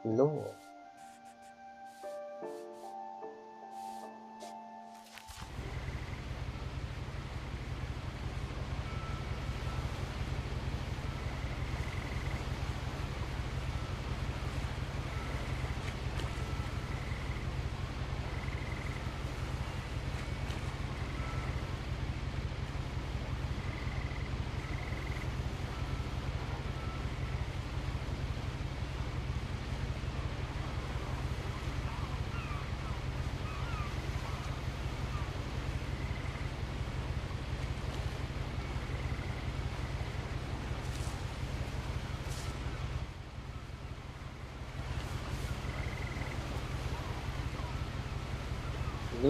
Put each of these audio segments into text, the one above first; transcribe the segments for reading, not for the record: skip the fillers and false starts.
No.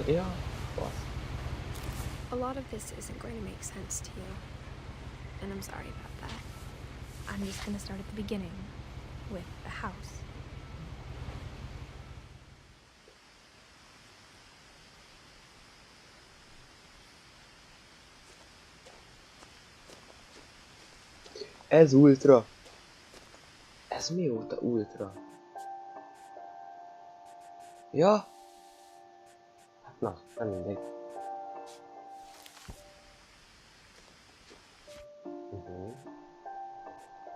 Yeah, boss. A lot of this isn't going to make sense to you, and I'm sorry about that. I'm just gonna start at the beginning, with the house. Ez ultra. Ez mióta ultra? Ja? Hát na, nem mindegy.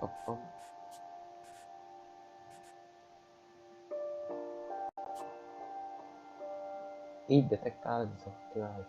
Kapom. Így detektálod az optimális.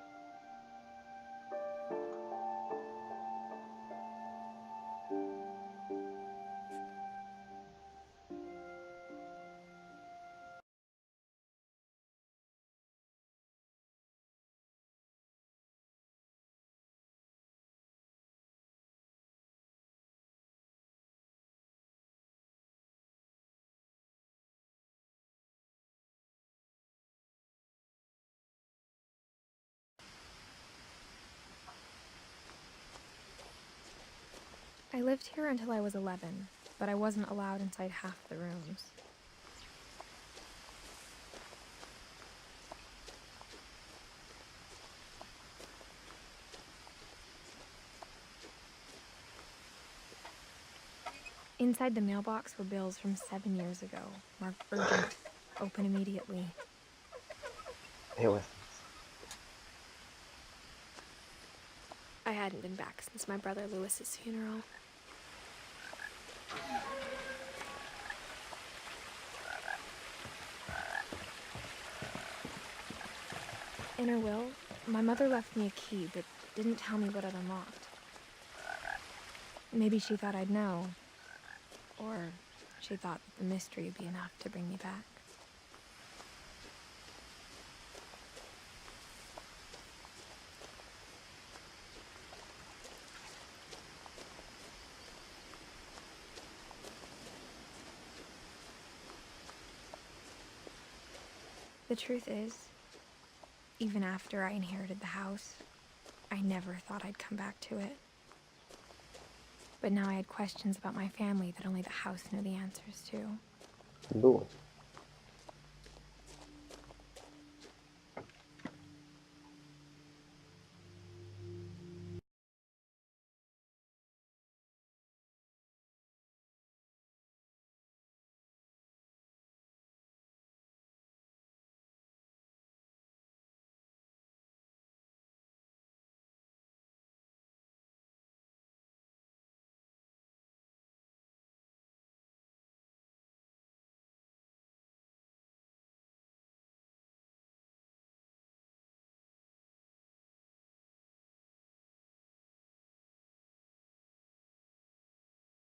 I lived here until I was 11, but I wasn't allowed inside half the rooms. Inside the mailbox were bills from 7 years ago, marked urgent, open immediately. Jó ez. I hadn't been back since my brother Lewis's funeral. In her will, my mother left me a key, but didn't tell me what it unlocked. Maybe she thought I'd know. Or she thought that the mystery would be enough to bring me back. The truth is, even after I inherited the house, I never thought I'd come back to it. But now I had questions about my family that only the house knew the answers to. Jó.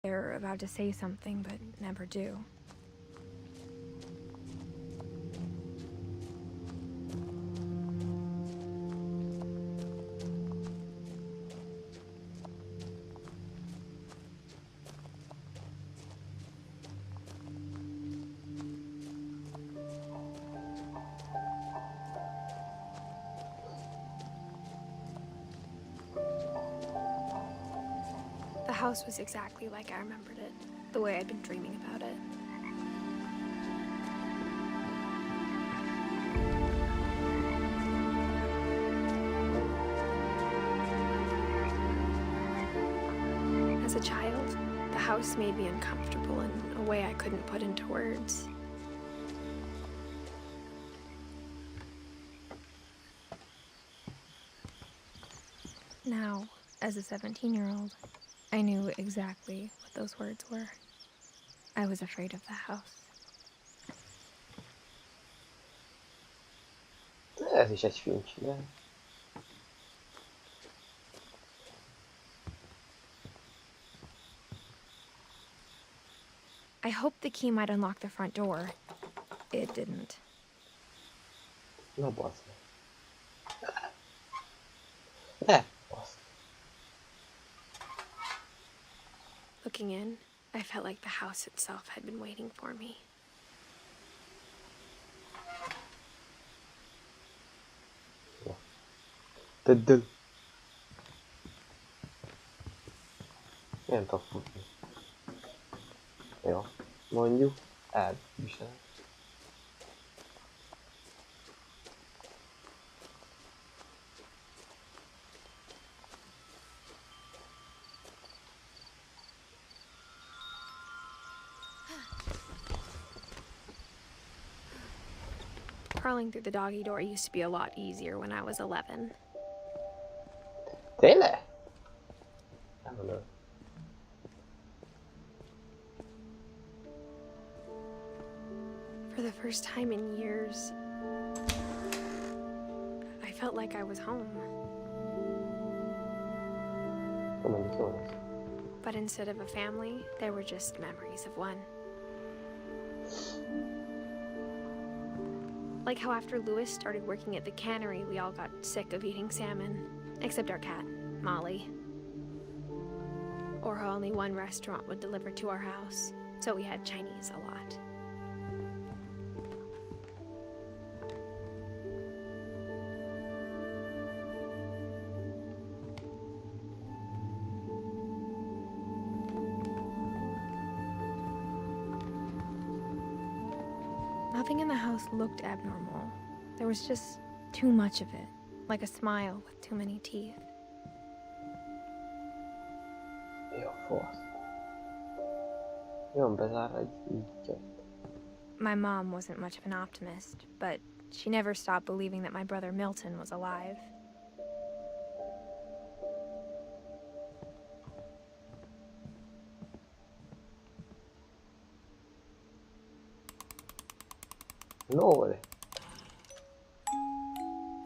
They're about to say something, but never do. house was exactly like I remembered it, the way I'd been dreaming about it. As a child, the house made me uncomfortable in a way I couldn't put into words. Now, as a 17-year-old, I knew exactly what those words were. I was afraid of the house. Ez is egy Finch, de... I hoped the key might unlock the front door. It didn't. Na bazd meg. Ne, bazd. Looking in, I felt like the house itself had been waiting for me. Tedd. Nem tudok futni. Jó, mondjuk elviselem. Crawling through the doggy door used to be a lot easier when I was 11. Tényleg? Nem mondom. For the first time in years, I felt like I was home. Mondjuk jó lesz. But instead of a family, there were just memories of one. Like how after Louis started working at the cannery, we all got sick of eating salmon, except our cat, Molly. Or how only one restaurant would deliver to our house, so we had Chinese a lot. Nothing in the house looked abnormal. There was just too much of it, like a smile with too many teeth. Jó, fasz. Jön bezárva egy így. My mom wasn't much of an optimist, but she never stopped believing that my brother Milton was alive. Lol.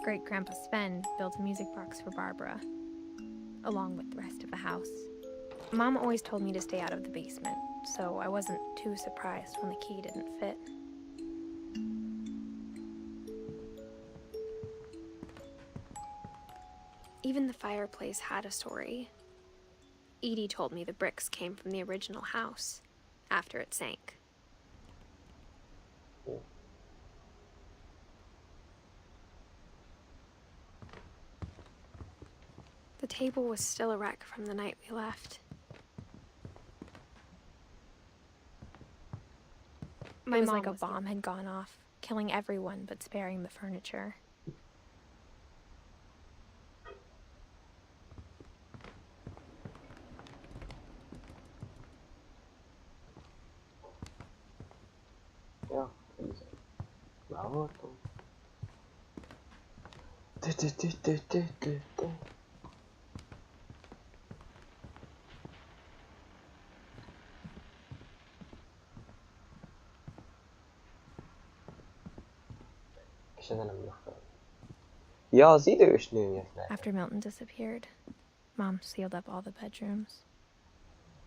Great Grandpa Sven built a music box for Barbara, along with the rest of the house. Mom always told me to stay out of the basement, so I wasn't too surprised when the key didn't fit. Even the fireplace had a story. Edie told me the bricks came from the original house, after it sank. The table was still a wreck from the night we left. It was like a bomb had gone off, killing everyone but sparing the furniture. Ja, már voltunk. És ezen nem jön fel. Ja, az idős nőnyeknek. After Milton disappeared, Mom sealed up all the bedrooms.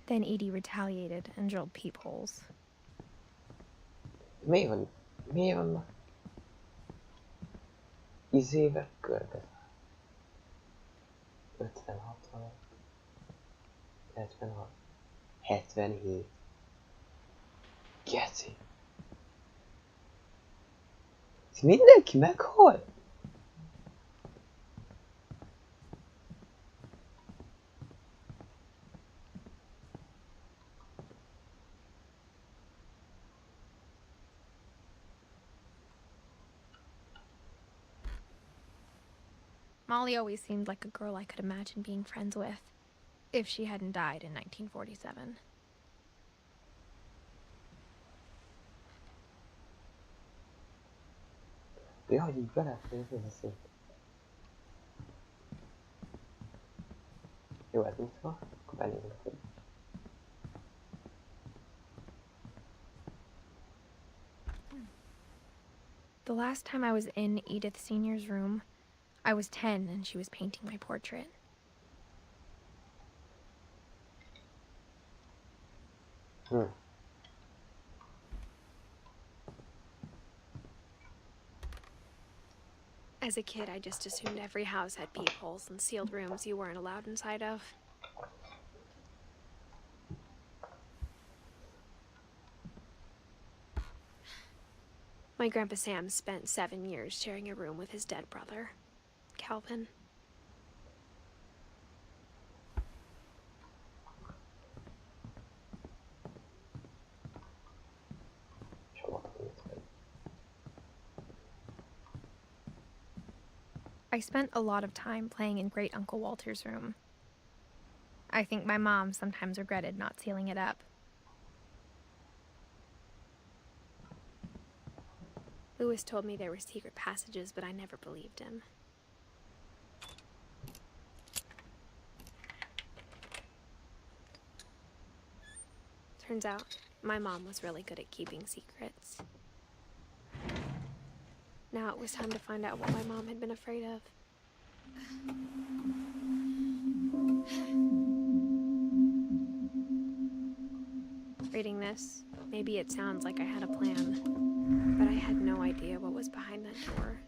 Then Edie retaliated and drilled peepholes. Miért vannak izével körbe? 50, 60, 76, 77. Geci. Ez mindenki meghal? Molly always seemed like a girl I could imagine being friends with, if she hadn't died in 1947. Ja, hogy így belefér, ez a szép. Jó, ez nyitva, akkor benéznek, hogy... The last time I was in Edith Sr.'s room, I was 10 and she was painting my portrait. As a kid, I just assumed every house had peepholes and sealed rooms you weren't allowed inside of. My Grandpa Sam spent 7 years sharing a room with his dead brother, Calvin. I spent a lot of time playing in Great Uncle Walter's room. I think my mom sometimes regretted not sealing it up. Lewis told me there were secret passages, but I never believed him. Turns out, my mom was really good at keeping secrets. Now it was time to find out what my mom had been afraid of. Reading this, maybe it sounds like I had a plan, but I had no idea what was behind that door.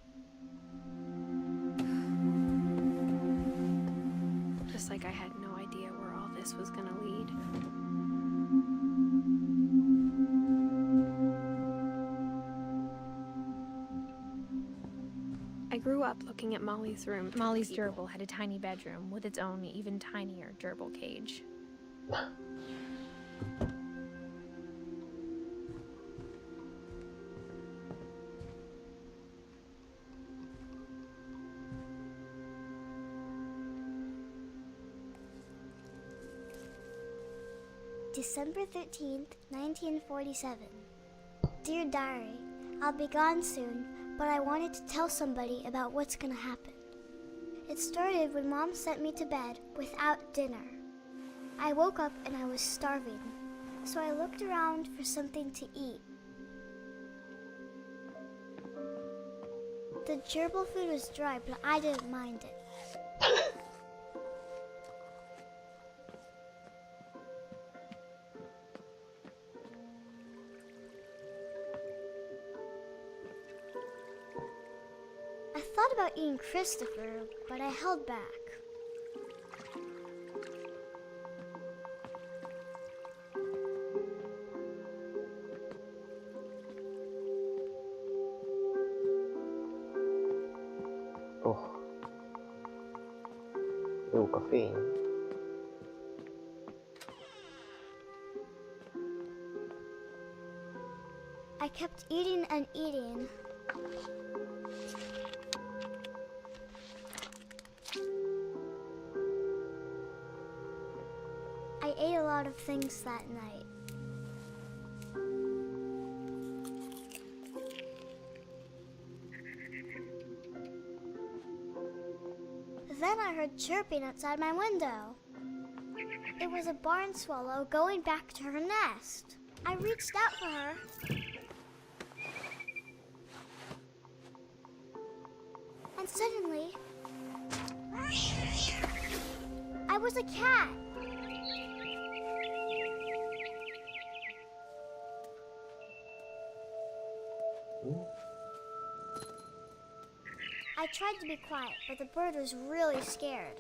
Just like I had no idea where all this was gonna lead. I grew up looking at Molly's room. Molly's gerbil had a tiny bedroom with its own even tinier gerbil cage. December 13th, 1947. Dear Diary, I'll be gone soon, but I wanted to tell somebody about what's gonna happen. It started when Mom sent me to bed without dinner. I woke up and I was starving, so I looked around for something to eat. The gerbil food was dry, but I didn't mind it. I thought about eating Christopher, but I held back. Oh. Jó a fény. I kept eating and eating. I ate a lot of things that night. Then I heard chirping outside my window. It was a barn swallow going back to her nest. I reached out for her. And suddenly, I was a cat. I tried to be quiet, but the bird was really scared.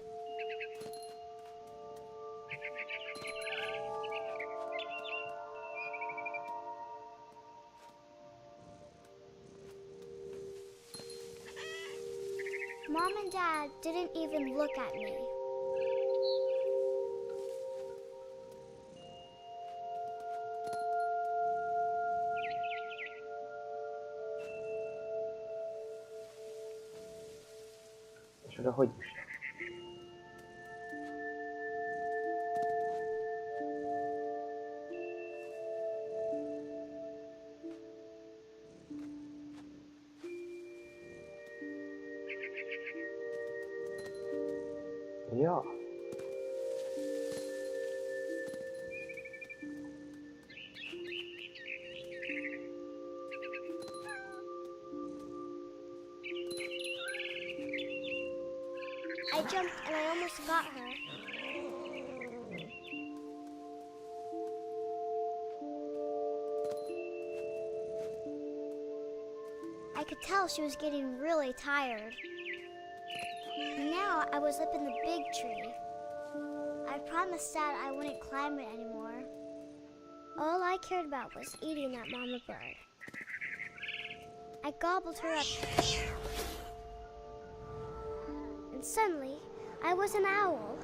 Mom and Dad didn't even look at me. És De hogy is? Ja. I jumped and I almost got her. I could tell she was getting really tired. Now I was up in the big tree. I promised Dad I wouldn't climb it anymore. All I cared about was eating that mama bird. I gobbled her up. And suddenly, I was an owl.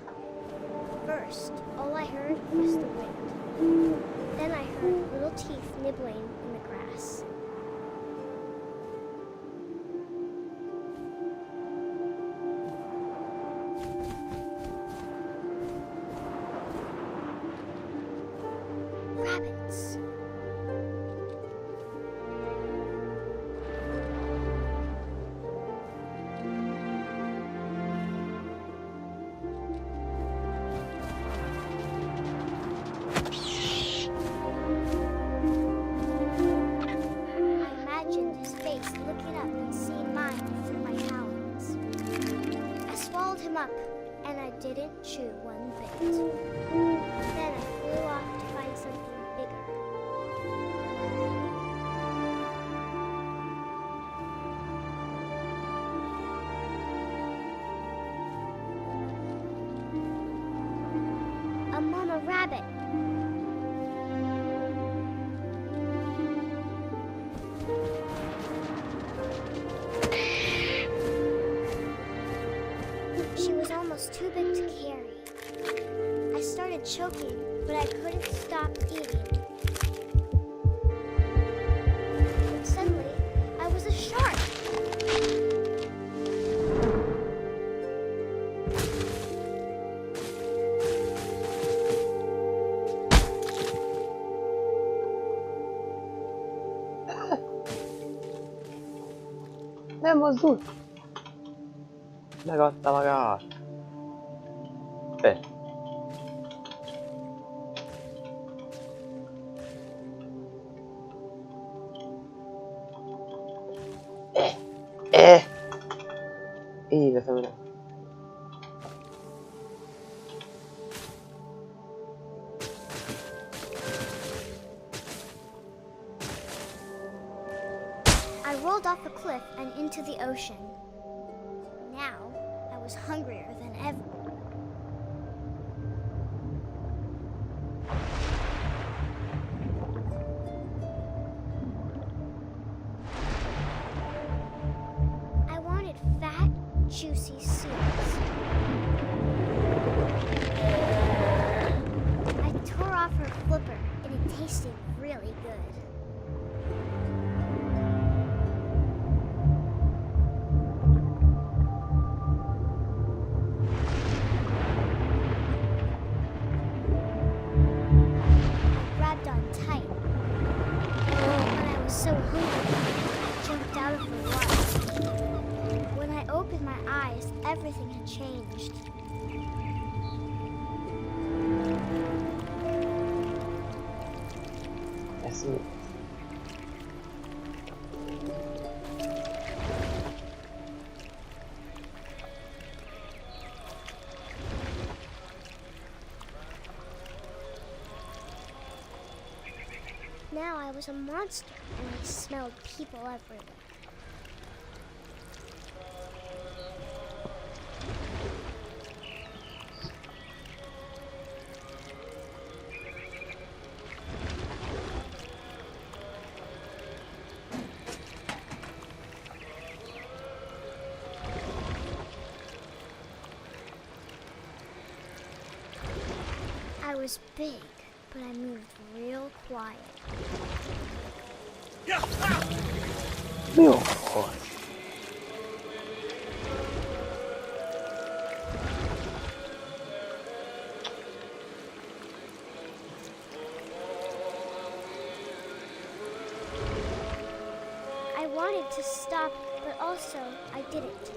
First, all I heard was the wind. Then I heard little teeth nibbling in the grass. Rabbits. Up, and I didn't chew one bit. Then I flew off to find something bigger. A mama rabbit. She was almost too big to carry. I started choking, but I couldn't stop eating. And suddenly, I was a shark. Nem mozdult! Megadta magát! Így veszem ide. I rolled off the cliff and into the ocean. Now, I was hungrier than ever. I wanted fat, juicy seals. I tore off her flipper, and it tasted really good. So hungry, I jumped out of the water. When I opened my eyes, everything had changed. That's it. Now I was a monster, and I smelled people everywhere. I was big, but I moved real quiet. Meu. wanted to stop, but also I didn't.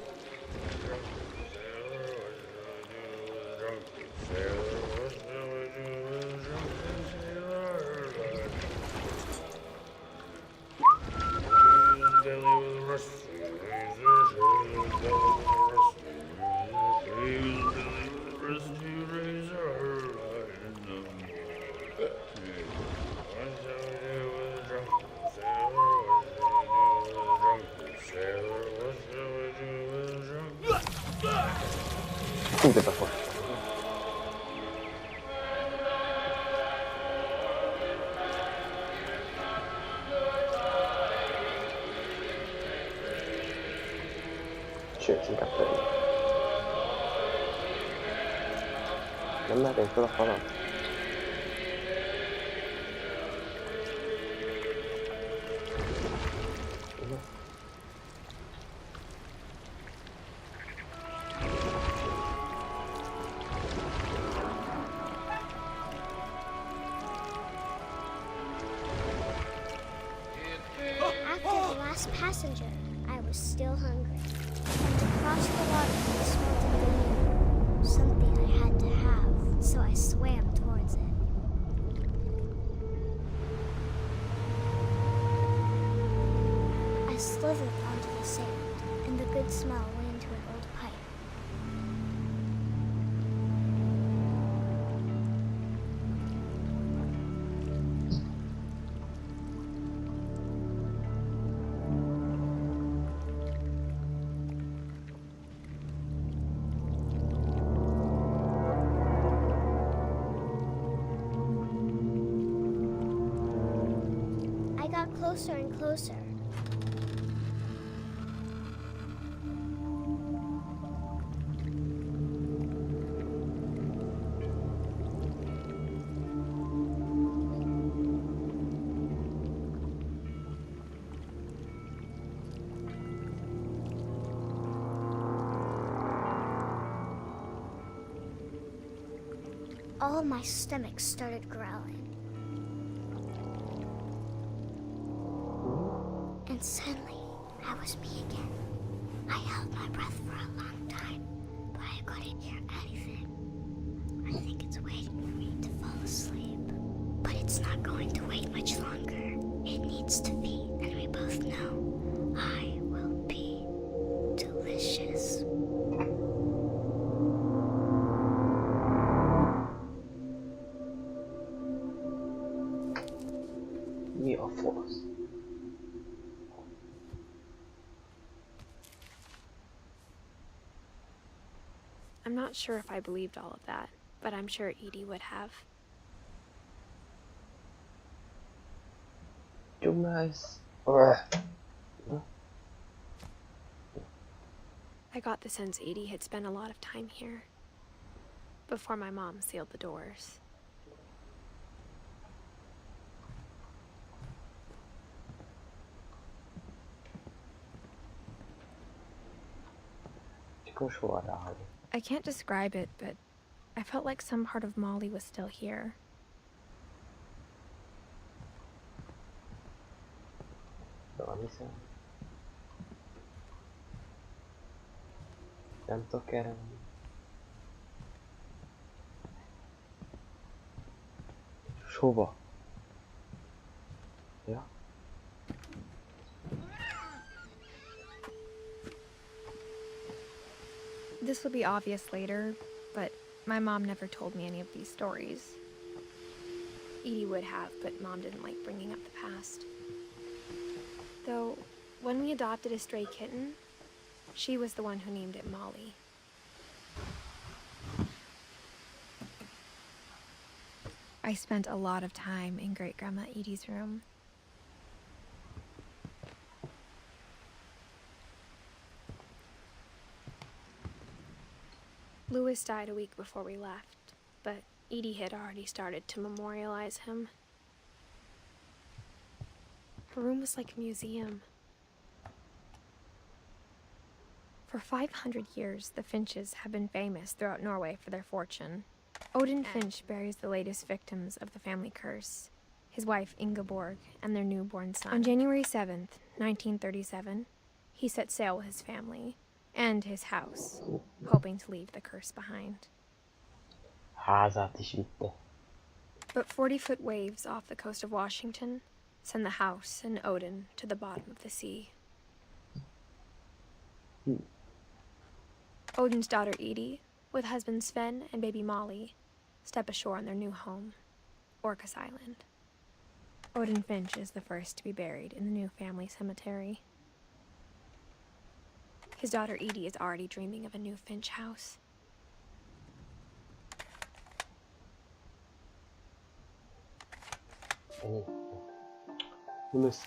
Kurde, to poszło. Sőt, inkább pedig. Nem mehetünk fel a falon? After the last passenger, I was still hungry. And across the water, I smelled a balloon. Something I had to have, so I swam towards it. I slithered onto the sand, and the good smell went into an old pipe. I got closer and closer. All of my stomach started growling. And suddenly, I was me again. I held my breath for a long time, but I couldn't hear anything. I think it's waiting for me to fall asleep. But it's not going to wait much longer. It needs to be, and we both know I will be delicious. Mi a fasz? I'm not sure if I believed all of that, but I'm sure Edie would have. Dumbass. I got the sense Edie had spent a lot of time here before my mom sealed the doors. I can't describe it, but I felt like some part of Molly was still here. Nem tudok erre menni. És hova? Ja? This will be obvious later, but my mom never told me any of these stories. Edie would have, but Mom didn't like bringing up the past. Though, when we adopted a stray kitten, she was the one who named it Molly. I spent a lot of time in Great-Grandma Edie's room. Louis died a week before we left, but Edie had already started to memorialize him. Her room was like a museum. For 500 years, the Finches have been famous throughout Norway for their fortune. Odin Finch buries the latest victims of the family curse, his wife Ingeborg and their newborn son. On January 7th, 1937, he set sail with his family and his house, hoping to leave the curse behind. Házát is vitte. But 40-foot waves off the coast of Washington send the house and Odin to the bottom of the sea. Odin's daughter Edith, with husband Sven and baby Molly, step ashore on their new home, Orcas Island. Odin Finch is the first to be buried in the new family cemetery. His daughter Edith is already dreaming of a new Finch house. Nem össze.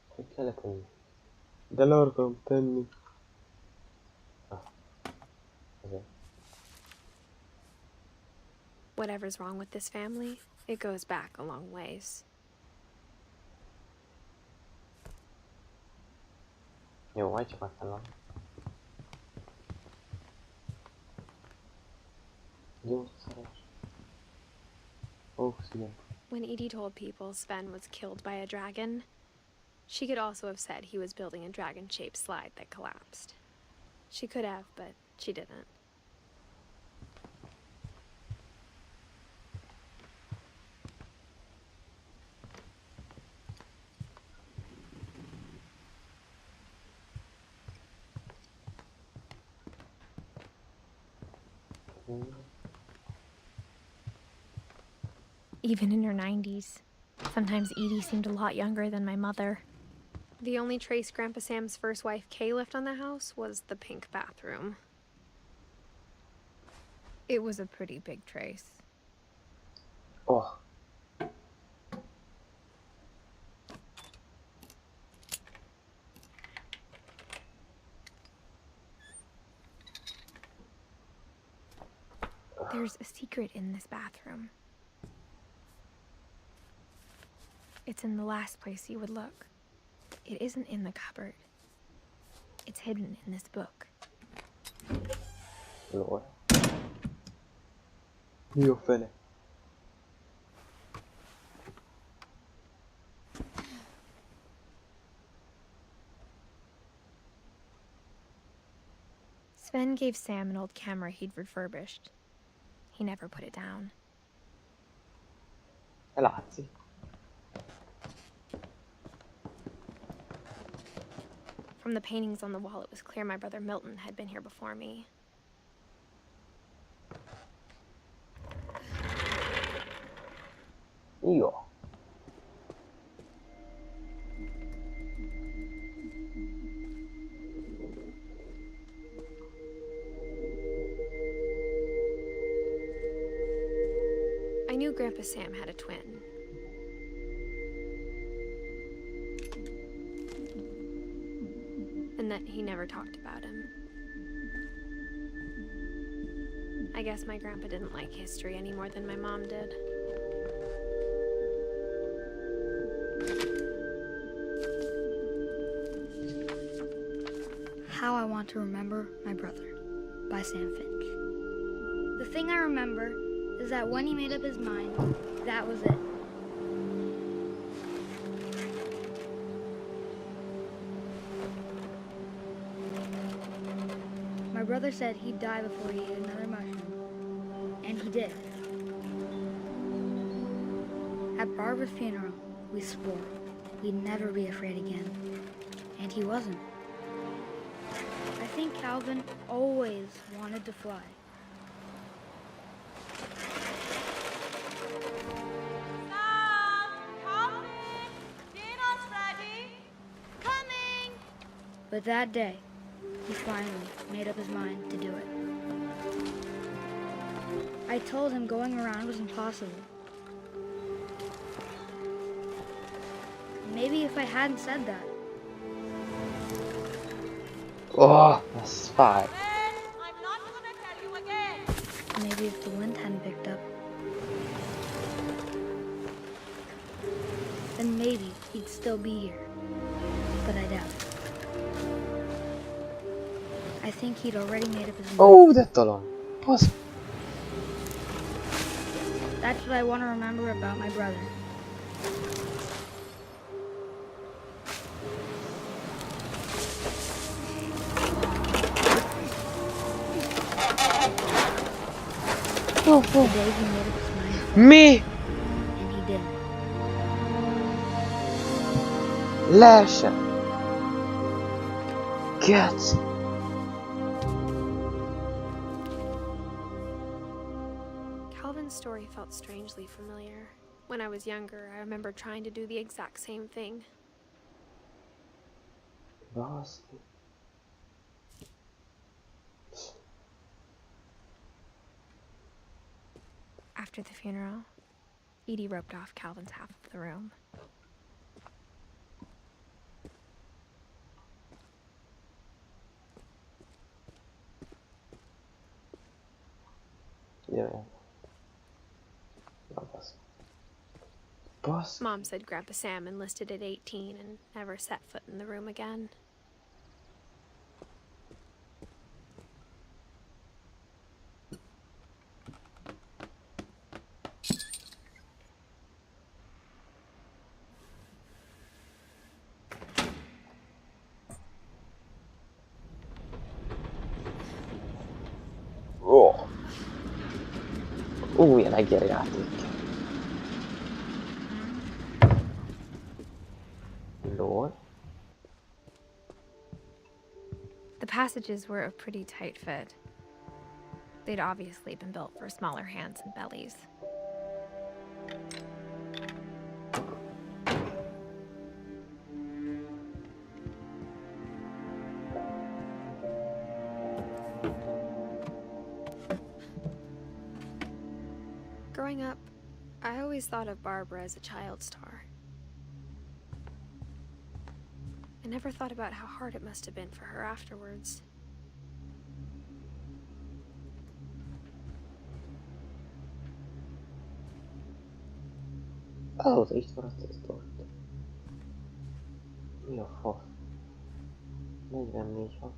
Hogy kellett tenni? De le akarom tenni. Azért. Whatever's wrong with this family, it goes back a long ways. Jó, majd csak aztán van. Jó, szeres. Oxygen. When Edie told people Sven was killed by a dragon, she could also have said he was building a dragon-shaped slide that collapsed. She could have, but she didn't. Even in her 90s, sometimes Edie seemed a lot younger than my mother. The only trace Grandpa Sam's first wife Kay left on the house was the pink bathroom. It was a pretty big trace. Oh. There's a secret in this bathroom. It's in the last place you would look. It isn't in the cupboard. It's hidden in this book. Lord. Mi a fene? Sven gave Sam an old camera he'd refurbished. He never put it down. Látszik. From the paintings on the wall, it was clear my brother Milton had been here before me. Jó. I knew Grandpa Sam had a twin. And that he never talked about him. I guess my grandpa didn't like history any more than my mom did. How I Want to Remember My Brother by Sam Finch. The thing I remember is that when he made up his mind, that was it. My brother said he'd die before he ate another mushroom, and he did. At Barbara's funeral, we swore we'd never be afraid again, and he wasn't. I think Calvin always wanted to fly. Stop! Calvin! Dinner's ready! Coming! But that day, he finally made up his mind to do it. I told him going around was impossible. Maybe if I hadn't said that, Oh, that's fine. Ben, I'm not gonna tell you again. maybe if the wind hadn't picked up, then maybe he'd still be here. But I doubt it. I think he'd already made up his mind. Ó, de talán. Basz. That's what I want to remember about my brother. The day he made up his mind for Mi? it, and he didn't. Leesett. Geci. Calvin's story felt strangely familiar. When I was younger, I remember trying to do the exact same thing. Baszki. After the funeral, Edie roped off Calvin's half of the room. Jöjjön. Na baszki. Baszki. Mom said Grandpa Sam enlisted at 18 and never set foot in the room again. Jelenlegi a játék. Lol. The passages were a pretty tight fit. They'd obviously been built for smaller hands and bellies. Growing up, I always thought of Barbara as a child star. I never thought about how hard it must have been for her afterwards. Ó, itt maradt ez ott. Mi a fasz? 44 van.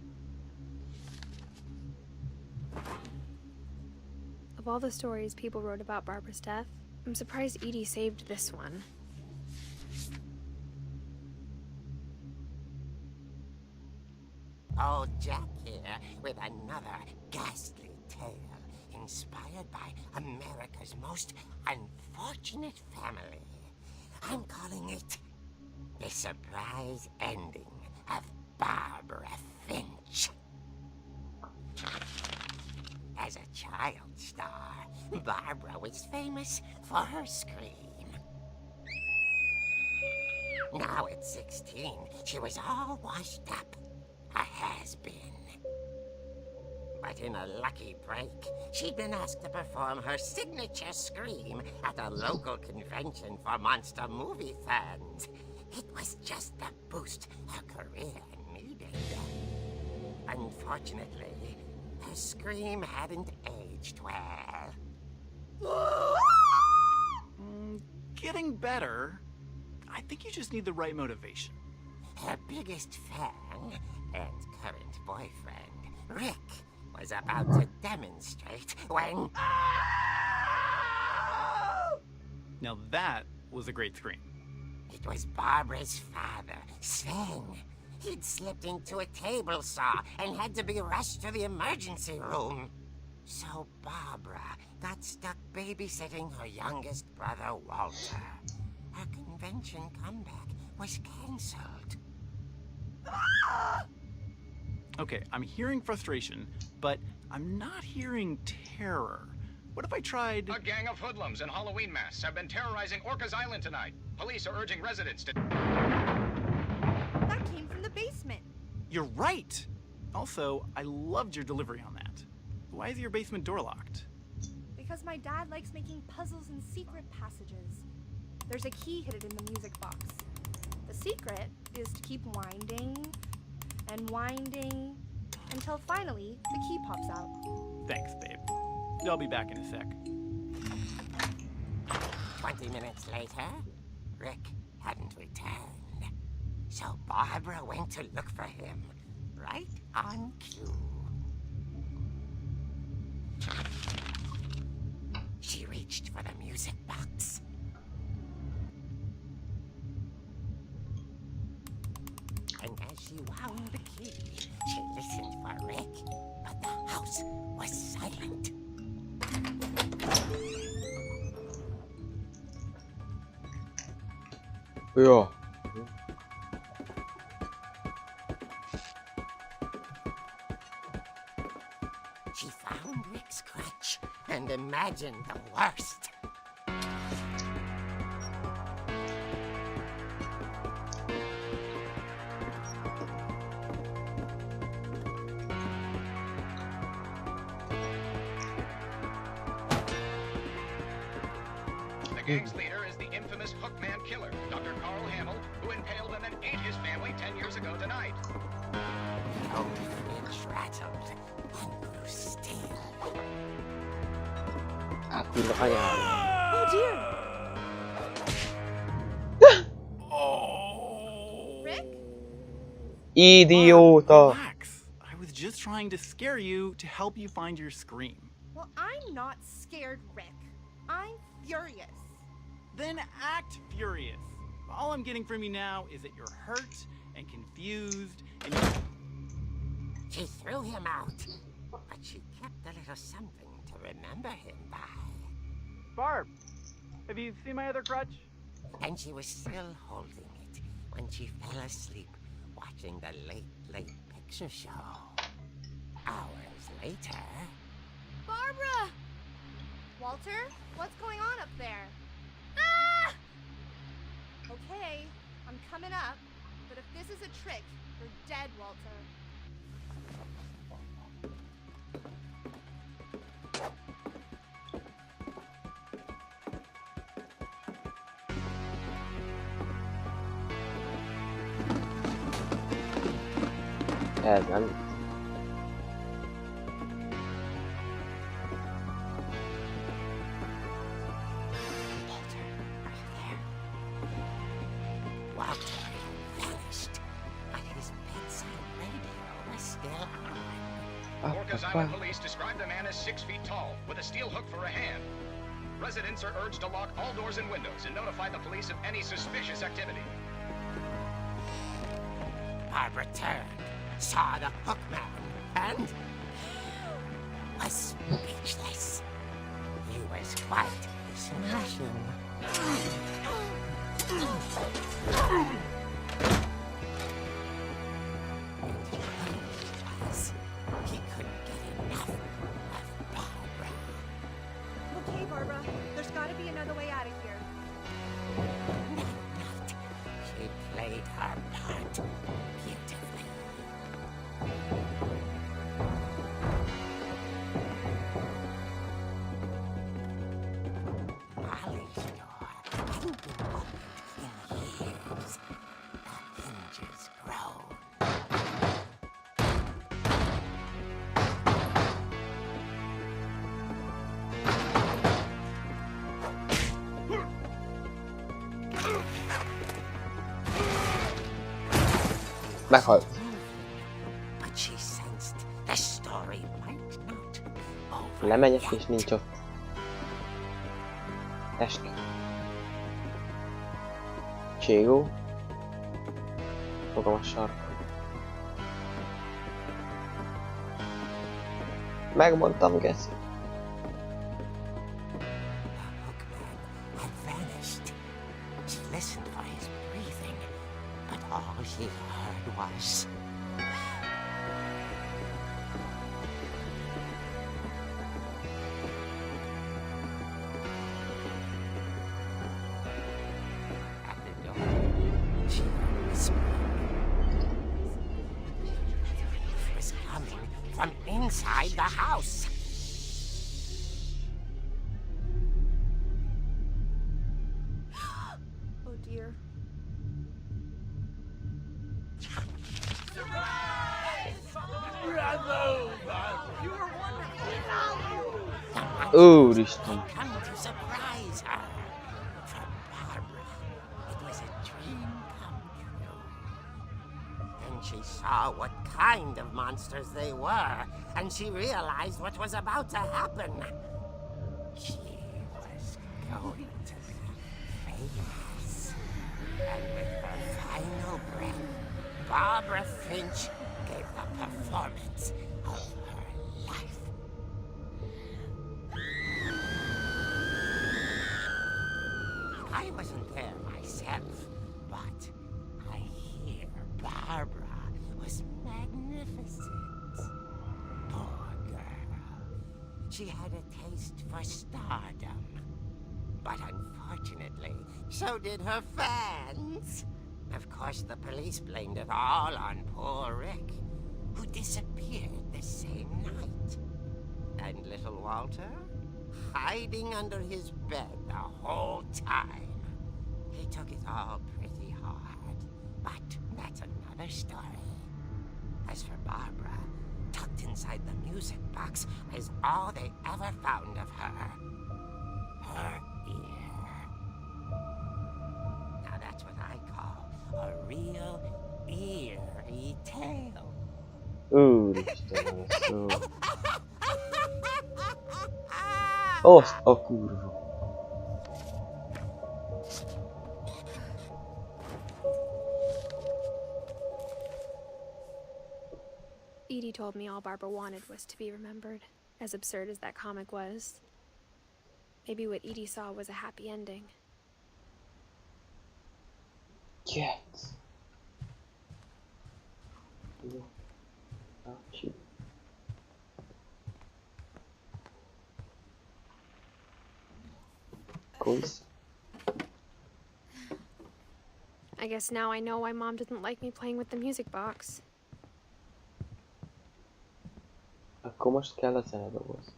Of all the stories people wrote about Barbara's death, I'm surprised Edie saved this one. Old Jack here with another ghastly tale inspired by America's most unfortunate family. I'm calling it The Surprise Ending of Barbara Finch. As a child star, Barbara was famous for her scream. Now at 16, she was all washed up. A has-been. But in a lucky break, she'd been asked to perform her signature scream at a local convention for monster movie fans. It was just the boost her career needed. Unfortunately, her scream hadn't aged well. Getting better. I think you just need the right motivation. Her biggest fan and current boyfriend, Rick, was about to demonstrate when... Now that was a great scream. It was Barbara's father, Sven. He'd slipped into a table saw and had to be rushed to the emergency room. So Barbara got stuck babysitting her youngest brother, Walter. Her convention comeback was cancelled. Okay, I'm hearing frustration, but I'm not hearing terror. What if I tried... A gang of hoodlums in Halloween masks have been terrorizing Orcas Island tonight. Police are urging residents to... That came from the basement. You're right! Also, I loved your delivery on that. Why is your basement door locked? Because my dad likes making puzzles and secret passages. There's a key hidden in the music box. The secret is to keep winding and winding until finally the key pops out. Thanks, babe. I'll be back in a sec. 20 minutes later, Rick hadn't returned. So Barbara went to look for him, right on cue. She reached for the music box. And as she wound the key, she listened for Rick, but the house was silent. Ja. She found Rick's crutch and imagined the worst. The gang's leader is the infamous Hookman killer, Dr. Carl Hamill, who impaled and then ate his family 10 years ago tonight. Old Finch rattled and grew still. Akin na kaya. Oh dear! Rick? Idiota. Relax. I was just trying to scare you to help you find your scream. Well, I'm not scared, Rick. I'm furious. Then act furious. All I'm getting from you now is that you're hurt and confused and She threw him out, but she kept a little something to remember him by. Barb, have you seen my other crutch? And she was still holding it when she fell asleep watching the late picture show. Hours later... Barbara! Walter, what's going on up there? Ah! Okay, I'm coming up, but if this is a trick, you're dead, Walter. Ez nem. Walter vanished, but his bedside radio was still on. Orcas Island police describe the man as 6 feet tall, with a steel hook for a hand. Residents are urged to lock all doors and windows and notify the police of any suspicious activity. Barbara turned, saw the hook man, and was speechless. He was quite smashing. He couldn't get enough of Barbara. Okay, Barbara, there's gotta be another way out of here. That night, she played her part beautifully. Molly's door hadn't been opened in years. The hinges groaned. Meghalt. But she sensed the story might not over. Lemegyek és nincs ott. Este. Cségó. Fogom a sarkon. Megmondtam, Geszi. The hookman had vanished. She listened for his breathing, but all she heard was... At the door, she heard whispering. It was coming from inside the house. Oh dear. Úristen. Come to surprise her. For Barbara, it was a dream come true. Then she saw what kind of monsters they were, and she realized what was about to happen. She was going to be famous. And with her final breath, Barbara Finch gave the performance of her life. I wasn't there myself, But I hear Barbara was magnificent. Poor girl. She had a taste for stardom. But unfortunately, so did her fans. Of course, the police blamed it all on poor Rick, who disappeared the same night. And little Walter? Hiding under his bed the whole time. He took it all pretty hard. But that's another story. As for Barbara, tucked inside the music box is all they ever found of her. Her ear. Now that's what I call a real eerie tale. Úristen, szó. Azt a kurva. Edie told me all Barbara wanted was to be remembered, as absurd as that comic was. Maybe what Edie saw was a happy ending. Yes. Jó. Shoot. Course. I guess now I know why Mom didn't like me playing with the music box. Akkor most kell a zenedoboz.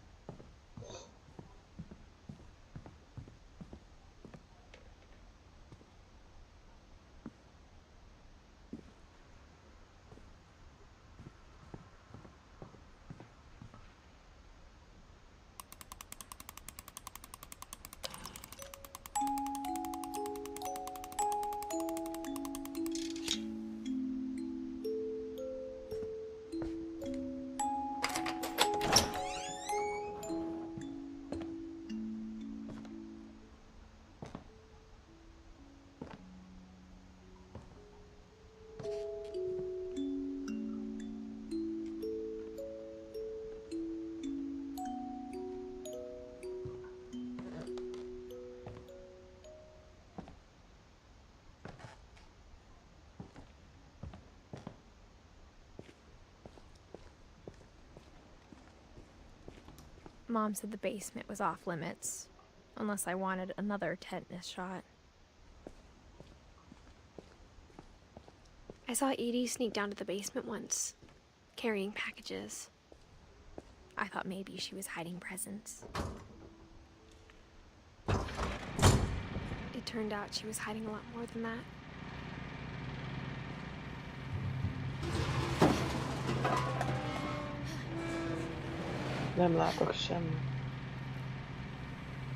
Mom said the basement was off limits, unless I wanted another tetanus shot. I saw Edie sneak down to the basement once, carrying packages. I thought maybe she was hiding presents. It turned out she was hiding a lot more than that. Nem látok semmi.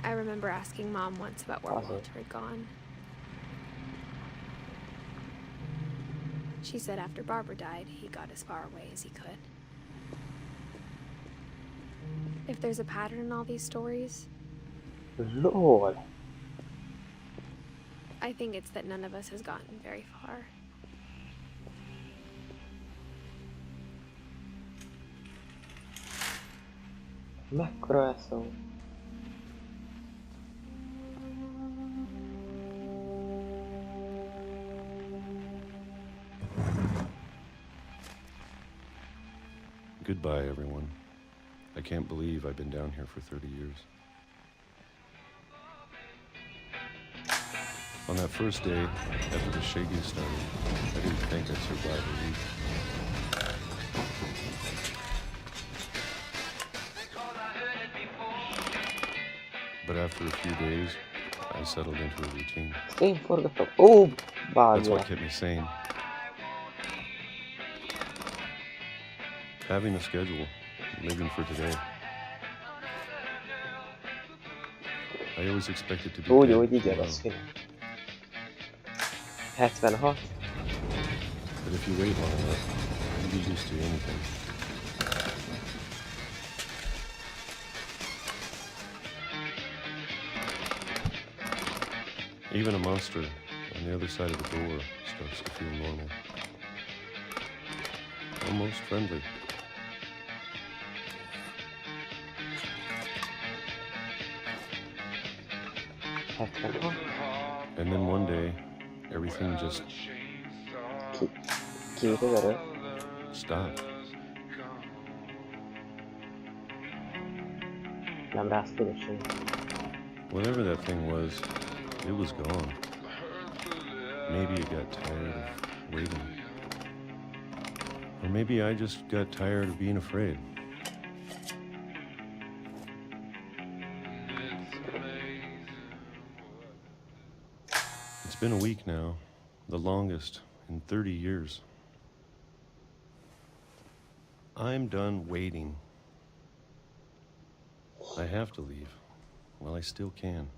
I remember asking Mom once about where Awesome. Walter had gone. She said after Barbara died, he got as far away as he could. If there's a pattern in all these stories, LOL. I think it's that none of us has gotten very far. Mekkora eszó. Goodbye, everyone. I can't believe I've been down here for 30 years. On that first day, after the shaking started, I didn't think I'd survive a week. But after a few days, I settled into a routine. Én forgatom. Ó, That's bárja. what kept me sane. Having a schedule, living for today. I always expected to be Úgy, dead úgy, igen, tomorrow. az finom. 76. But if you wait long enough, you get used to anything. Even a monster on the other side of the door starts to feel normal. Almost friendly. And then one day, everything just 2005. stopped. Nem rázkodott semmi. Whatever that thing was, it was gone. Maybe it got tired of waiting. Or maybe I just got tired of being afraid. It's been a week now, the longest in 30 years. I'm done waiting. I have to leave. Well, I still can.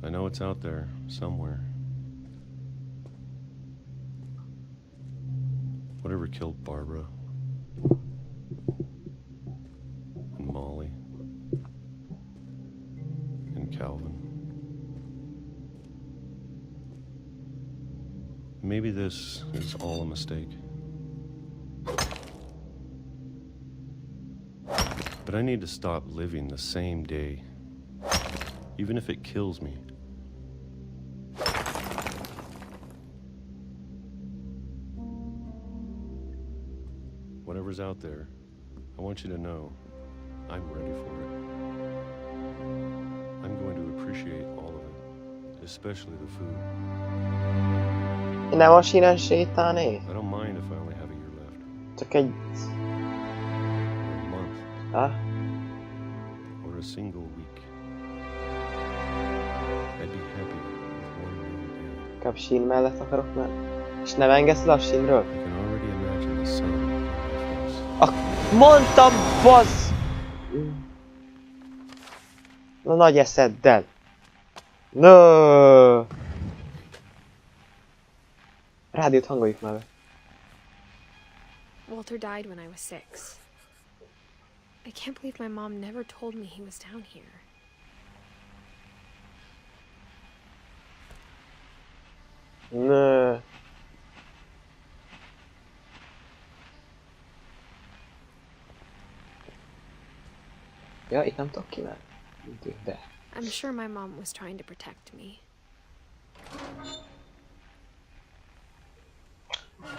I know it's out there somewhere. Whatever killed Barbara and Molly and Calvin. Maybe this is all a mistake. But I need to stop living the same day, even if it kills me. Whatever's out there, I want you to know I'm ready for it. I'm going to appreciate all of it, especially the food. Nem a sínen sétálni? I don't mind if I only have a year left. Csak egy... Or a month. Ha? Or a single week. I'd be happy with one new day. Inkább sín mellett akarok menni. És nem engedsz le a sínről? I can already imagine the sun on my face. Mondtam, bazz! Na nagy eszeddel! No! Rádiót hangoljuk már be. Walter died when I was 6. I can't believe my mom never told me he was down here. No. Ja, itt nem tudok kimenni. De. I'm sure my mom was trying to protect me.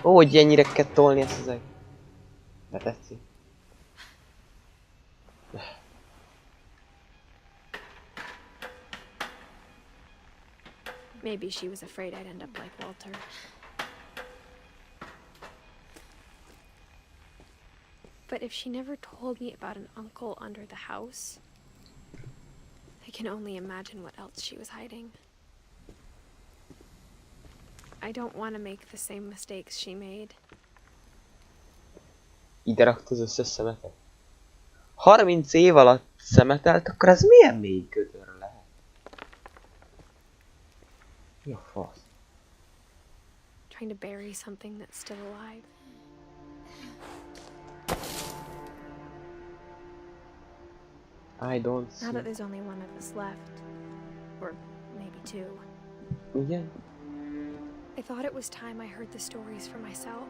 Ó, hogy ennyire kell tolni ezt az egész. De tetszik. Maybe she was afraid I'd end up like Walter. But if she never told me about an uncle under the house, I can only imagine what else she was hiding. I don't want to make the same mistakes she made. Ide rakta az összes szemetet. 30 év alatt szemetelt, akkor ez milyen mély gödör lehet? Mi a fasz? Trying to bury something that's still alive. I don't see. Now that there's only one of us left, or maybe two, Igen? I thought it was time I heard the stories for myself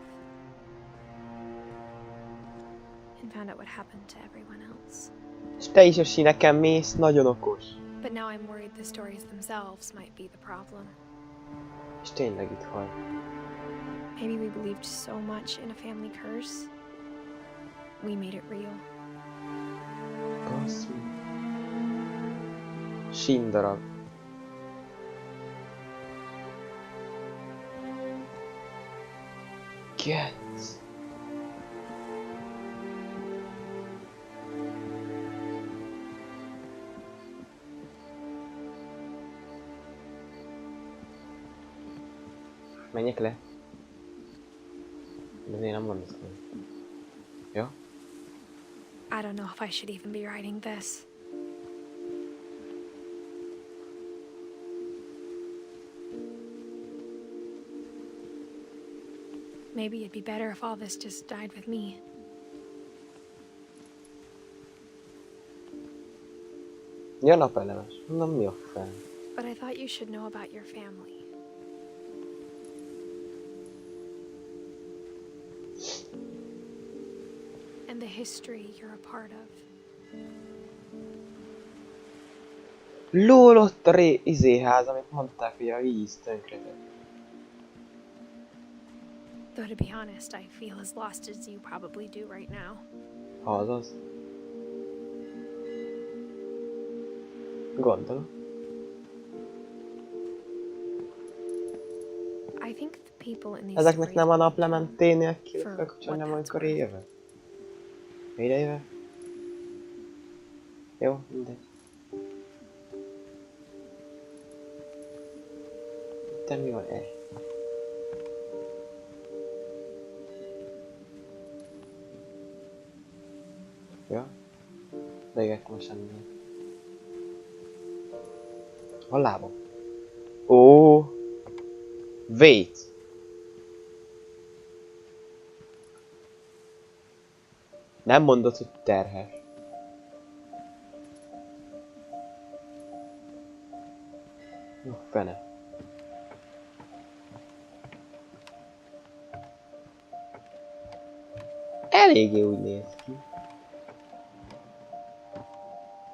and found out what happened to everyone else. És te is a síneken mész, nagyon okos. But now I'm worried the stories themselves might be the problem. És tényleg itt hal. Maybe we believed so much in a family curse, we made it real. Basszus. Síndarab. Get. Menjek le. De én nem mondom. Jó? I don't know if I should even be writing this. Maybe it'd be better if all this just died with me. Ja, napelemes. Mondom, mi a fel? But I thought you should know about your family. And the history you're a part of. Lól ott a izéház, amit mondták, hogy a víz tönkretett. Though to be honest, I feel as lost as you probably do right now. Azaz. Gondolom. I think the people in these Ezeknek stories nem a will naplementénél for kéne what felkapcsolni, that's amikor worth. jövök? Mire jövök? Jó, mindegy. Te mi van? Ja? De igen, most semmi. Hol lábam? Ó! Wait! Nem mondod, hogy terhes. Jó, fene. Eléggé úgy néz ki.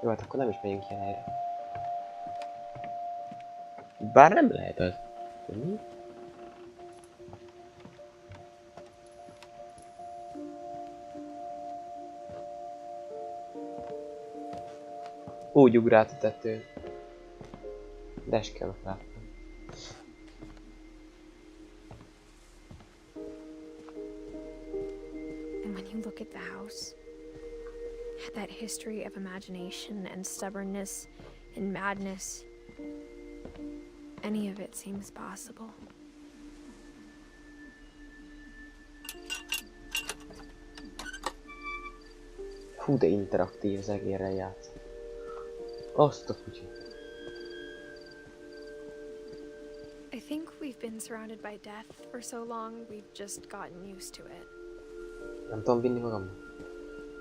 Jó, hát akkor nem is megyünk ilyen helyre. Bár nem lehet az. Mi? Úgy ugrált a tetőn. Deskelt láttam. And when you look at the house, that history of imagination and stubbornness and madness, any of it seems possible. Hú, de interaktív az egérrel játszani. Azt a kutyát. I think we've been surrounded by death for so long, we've just gotten used to it. Nem tudom vinni magam.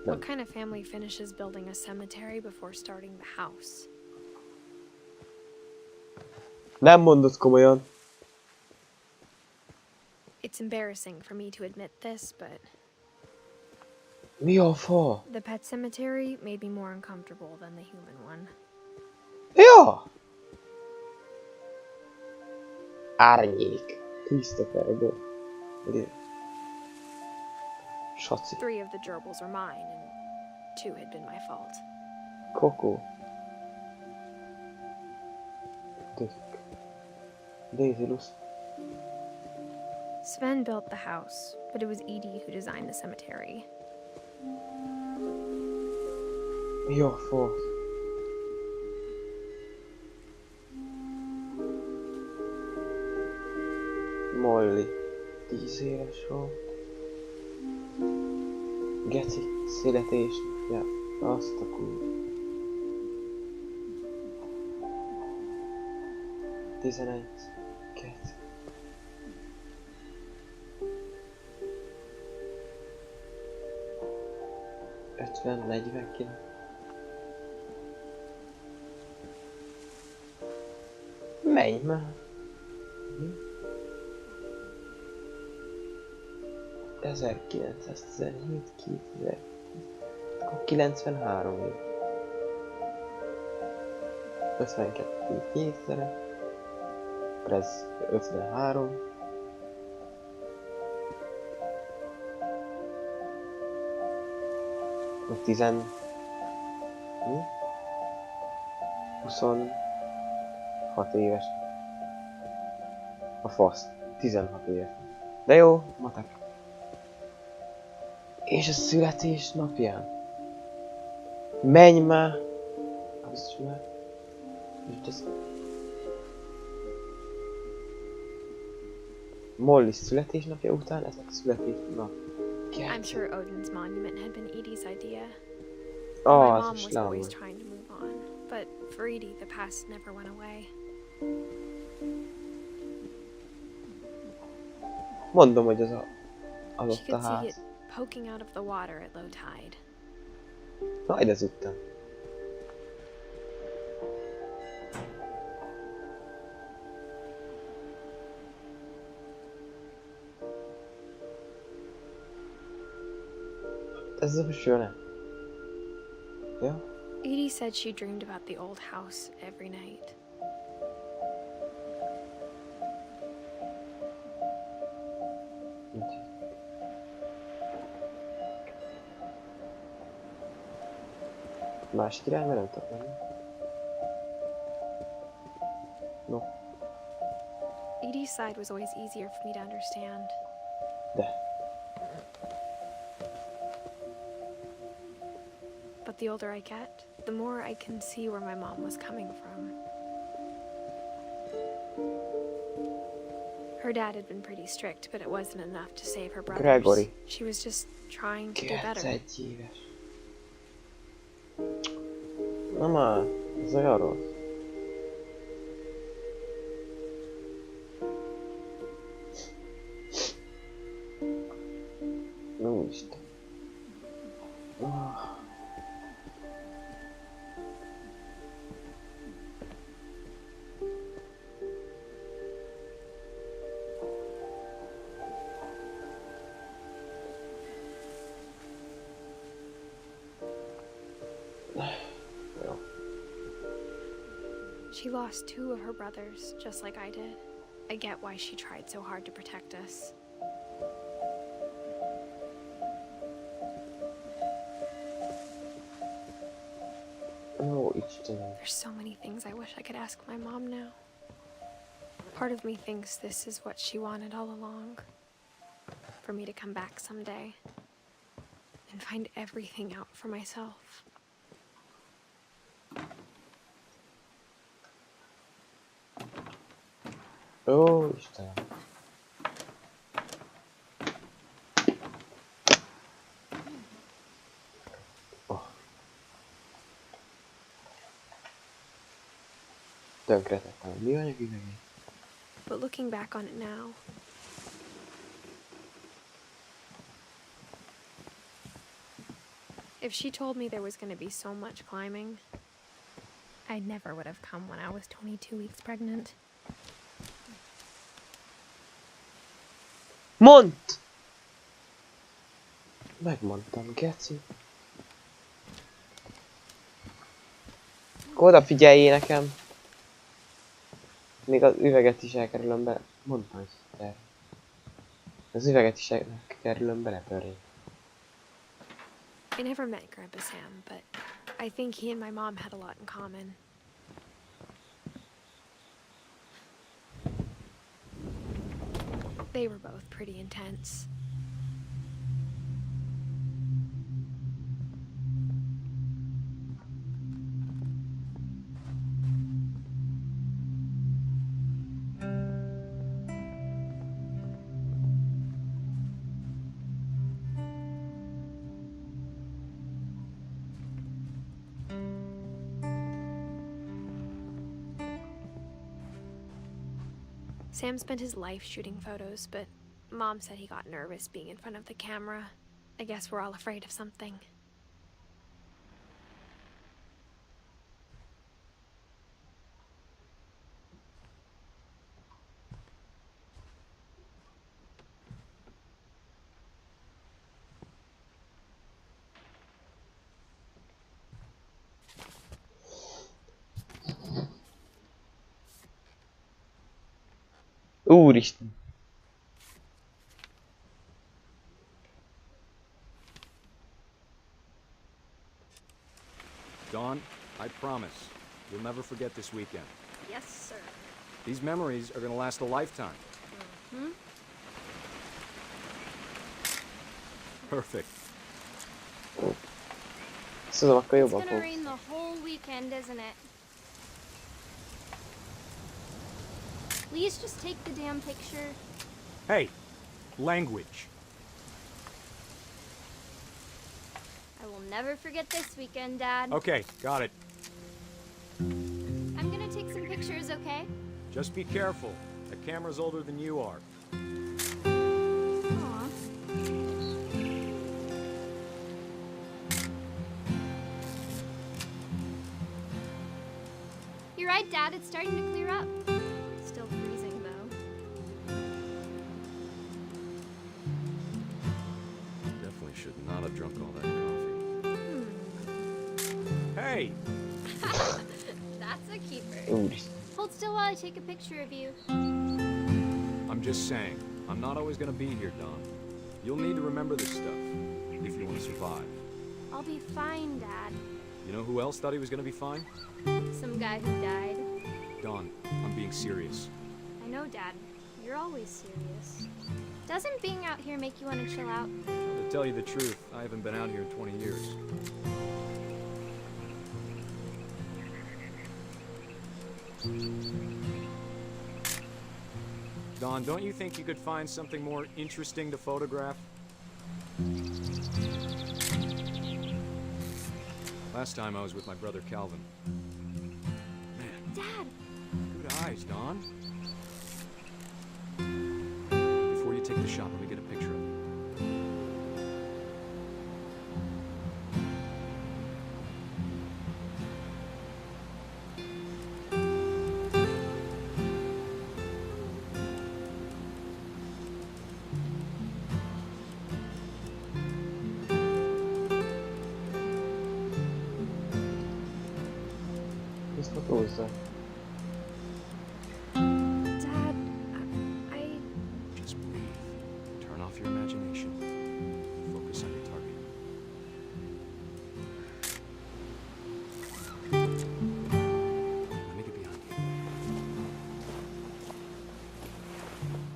Nem. What kind of family finishes building a cemetery before starting the house? Nem mondod komolyan. It's embarrassing for me to admit this, but Mi a fa? the pet cemetery made me more uncomfortable than the human one. Ja! Árnyék. Christopher, Saci. 3 of the gerbils are mine, and 2 had been my fault. Coco. Daisylus. Sven built the house, but it was Edith who designed the cemetery. Mi a fasz? Molly. 10 éves volt. Geci születésnapja. Azt a kurva. 11. 2. Ötven, 49. Menj már! 1917, 2000. Akkor 93 év. 52 2000. Akkor ez 53. Akkor 10. Mi? 26 éves. A fasz. 16 éves. De jó, matek. És a születésnapján. Menj már! Biztos már. Molly születésnapja után ezek a születésnap. I'm sure Odin's monument had been Edie's idea. My My az mom is was lámú. always trying to move on, but for Edie, the past never went away. Mondom, hogy az She ott a could see it ház. poking out of the water at low tide. Majd ezután. Ez most jön-e? Ja? Edie said she dreamed about the old house every night. Másik irányba nem tudok menni. No. Edie's side was always easier for me to understand. De. But the older I get, the more I can see where my mom was coming from. Her dad had been pretty strict, but it wasn't enough to save her brothers. Gregory. She was just trying to do better. 9 éves. Na már, ez olyan rossz. Úristen. She lost 2 of her brothers, just like I did. I get why she tried so hard to protect us. Oh, Isten. There's so many things I wish I could ask my mom now. Part of me thinks this is what she wanted all along. For me to come back someday and find everything out for myself. Ó, Istenem. Oh. Tönkretettem a műanyag üvegét. But looking back on it now, if she told me there was going to be so much climbing, I never would have come when I was 22 weeks pregnant. Mondd! Megmondtam, geci. Odafigyeljél nekem. Még az üveget is elkerülöm bele. Mondd majd, te. Az üveget is elkerülöm bele töré. I never met Grandpa Sam, but I think he and my mom had a lot in common. They were both pretty intense. Sam spent his life shooting photos, but Mom said he got nervous being in front of the camera. I guess we're all afraid of something. Úristen. Dawn, I promise, you'll never forget this weekend. Yes, sir. These memories are gonna last a lifetime. Hmm? Perfect. Szóval akkor It's jobban gonna fog. rain the whole weekend, isn't it? Please just take the damn picture. Hey, language. I will never forget this weekend, Dad. Okay, got it. I'm gonna take some pictures, okay? Just be careful. The camera's older than you are. Aw. You're right, Dad. It's starting to clear up. Still freezing, though. Definitely should not not have drunk all that coffee. Hey! That's a keeper. Úristen. Hold still while I take a picture of you. I'm just saying, I'm not always gonna be here, Don. You'll need to remember this stuff, if you want to survive. I'll be fine, Dad. You know who else thought he was gonna be fine? Some guy who died. Don, I'm being serious. I know, Dad. You're always serious. Doesn't being out here make you want to chill out? To tell you the truth, I haven't been out here in 20 years. Don, don't you think you could find something more interesting to photograph? Last time I was with my brother Calvin. Man, Dad! good eyes, Don. Before you take the shot, let me get a picture of you. Ezt fotózza. Dad, I... Just breathe. Turn off your imagination. Focus on your target. Let me get behind you.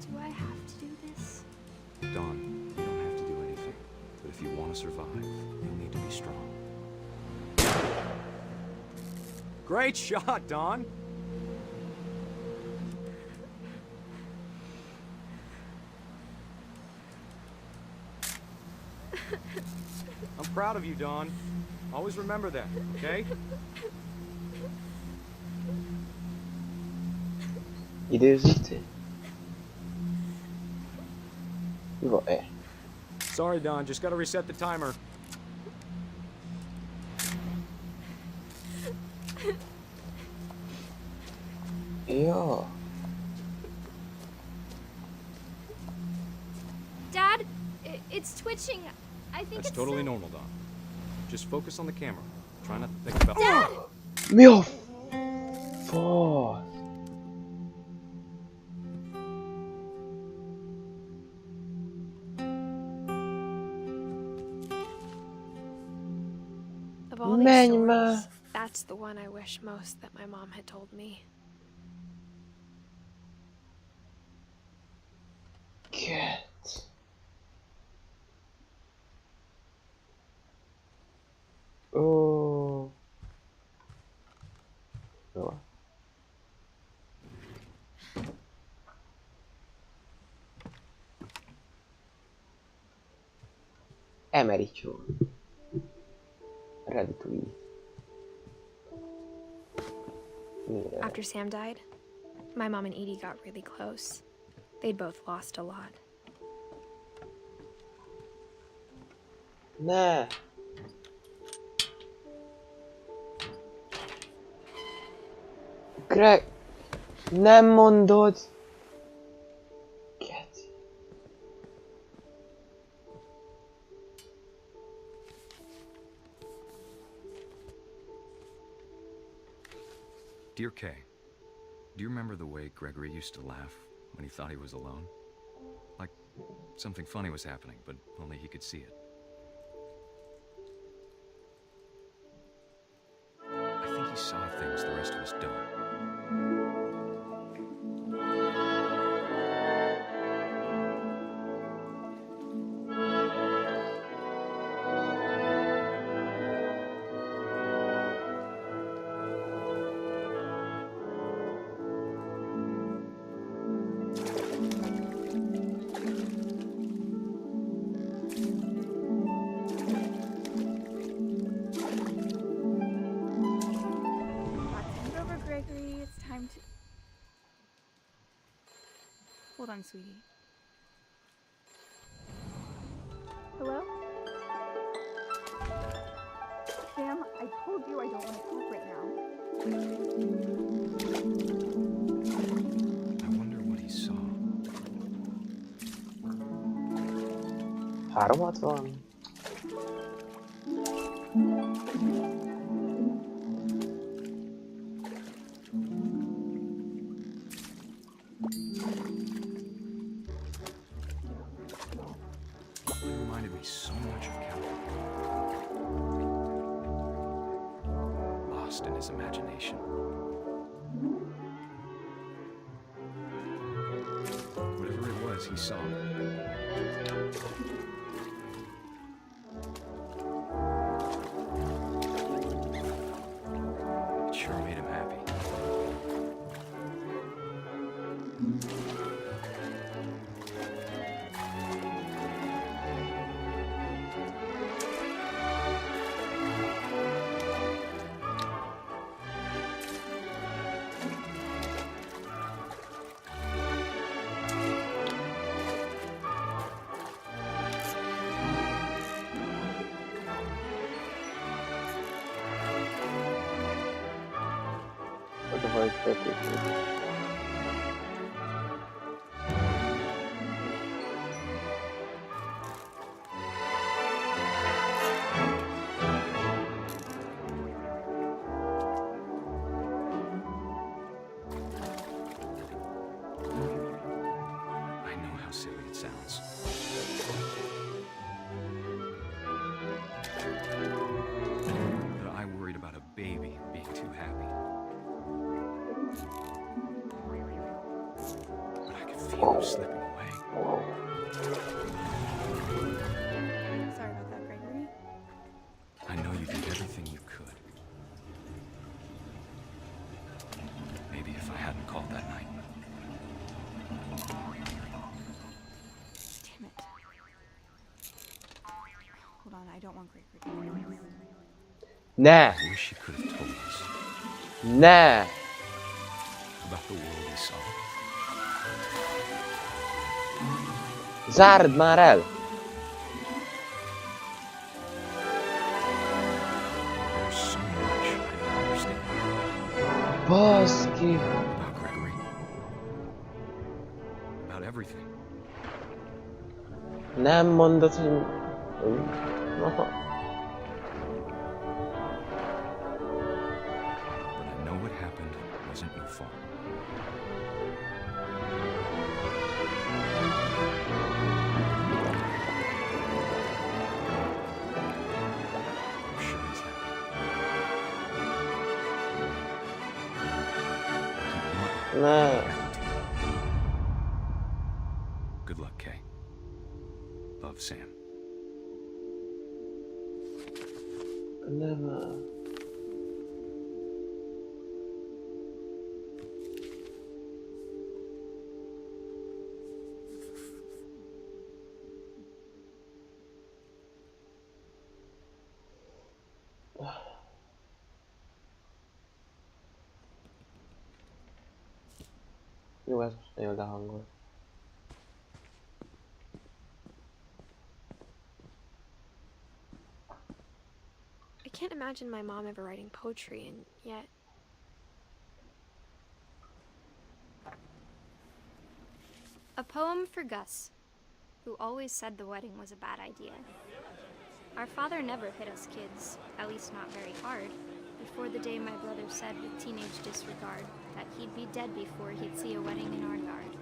Do I have to do this? Don, you don't have to do anything. But if you want to survive, you'll need to be strong. Great shot, Don! I'm proud of you, Don. Always remember that, okay? Időzíti? Jó-e? Sorry, Don. Just gotta reset the timer. Jó. Dad, it's twitching. I think That's it's totally so- normal, Don. Just focus on the camera. Try not to think about... Dad! Mi a fasz? Of all these Menj stories, már. that's the one I wish most that my mom had told me. Ket. Ó. Jó. Emericsó. Ready to eat. Mire? After Sam died, my mom and Edie got really close. They'd both lost a lot. Ne! Greg! Nem mondod! Keci. Dear Kay, do you remember the way Gregory used to laugh when he thought he was alone? Like something funny was happening, but only he could see it. I think he saw things the rest of us don't. Hand over, Gregory. It's time to... Hold on, sweetie. Hello? Sam, I told you I don't want to talk right now. I wonder what he saw. 360. reminded me so much of Calvin. Lost in his imagination. Whatever it was, he saw. It sure made him happy. Oda vagy feltétlenül. I know how silly it sounds. But I worried about a baby being too happy. But I could feel her slipping away. Sorry about that, Gregory. I know you did everything you could. Maybe if I hadn't called that night. Damn it. Hold on, I don't want Gregory to know this. Ne! I wish you could have told us Ne! about the world we saw. Zárd már el! There's so much I don't understand Baszki! about Gregory. About everything. Nem mondod, hogy... Aha. But I know what happened wasn't your fault. I'm sure he's happy. He Ne! Good luck, Kay. Love, Sam. Nem. Jó, ez most nagyon lehangol. I can't imagine my mom ever writing poetry, and yet... A poem for Gus, who always said the wedding was a bad idea. Our father never hit us kids, at least not very hard, before the day my brother said with teenage disregard that he'd be dead before he'd see a wedding in our yard.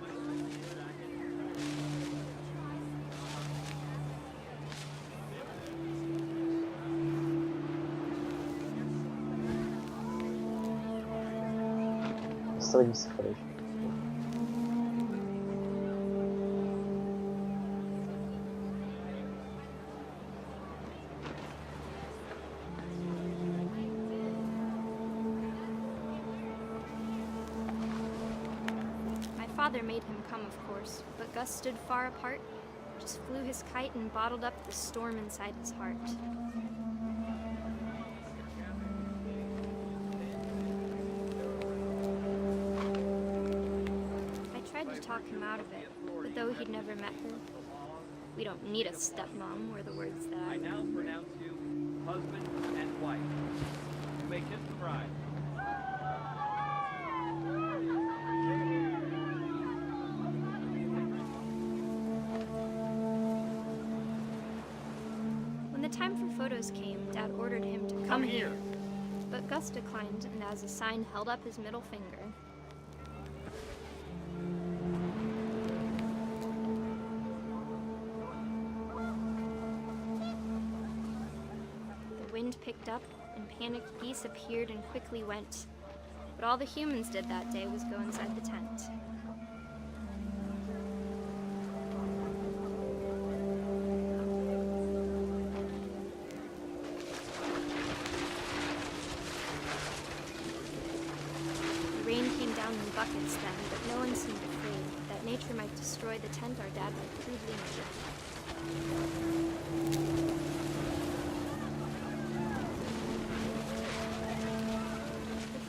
Azt hogy visszafelé. My father made him come, of course, but Gus stood far apart, just flew his kite and bottled up the storm inside his heart. I tried to talk him out of it, but though he'd never met her, we don't need a stepmom, were the words that I now pronounce you husband and wife. You may kiss the bride. When the time for photos came, Dad ordered him to come here. But Gus declined, and as a sign held up his middle finger. picked up, and panicked geese appeared and quickly went. But all the humans did that day was go inside the tent. The rain came down in buckets then, but no one seemed afraid that nature might destroy the tent our dad had crudely made.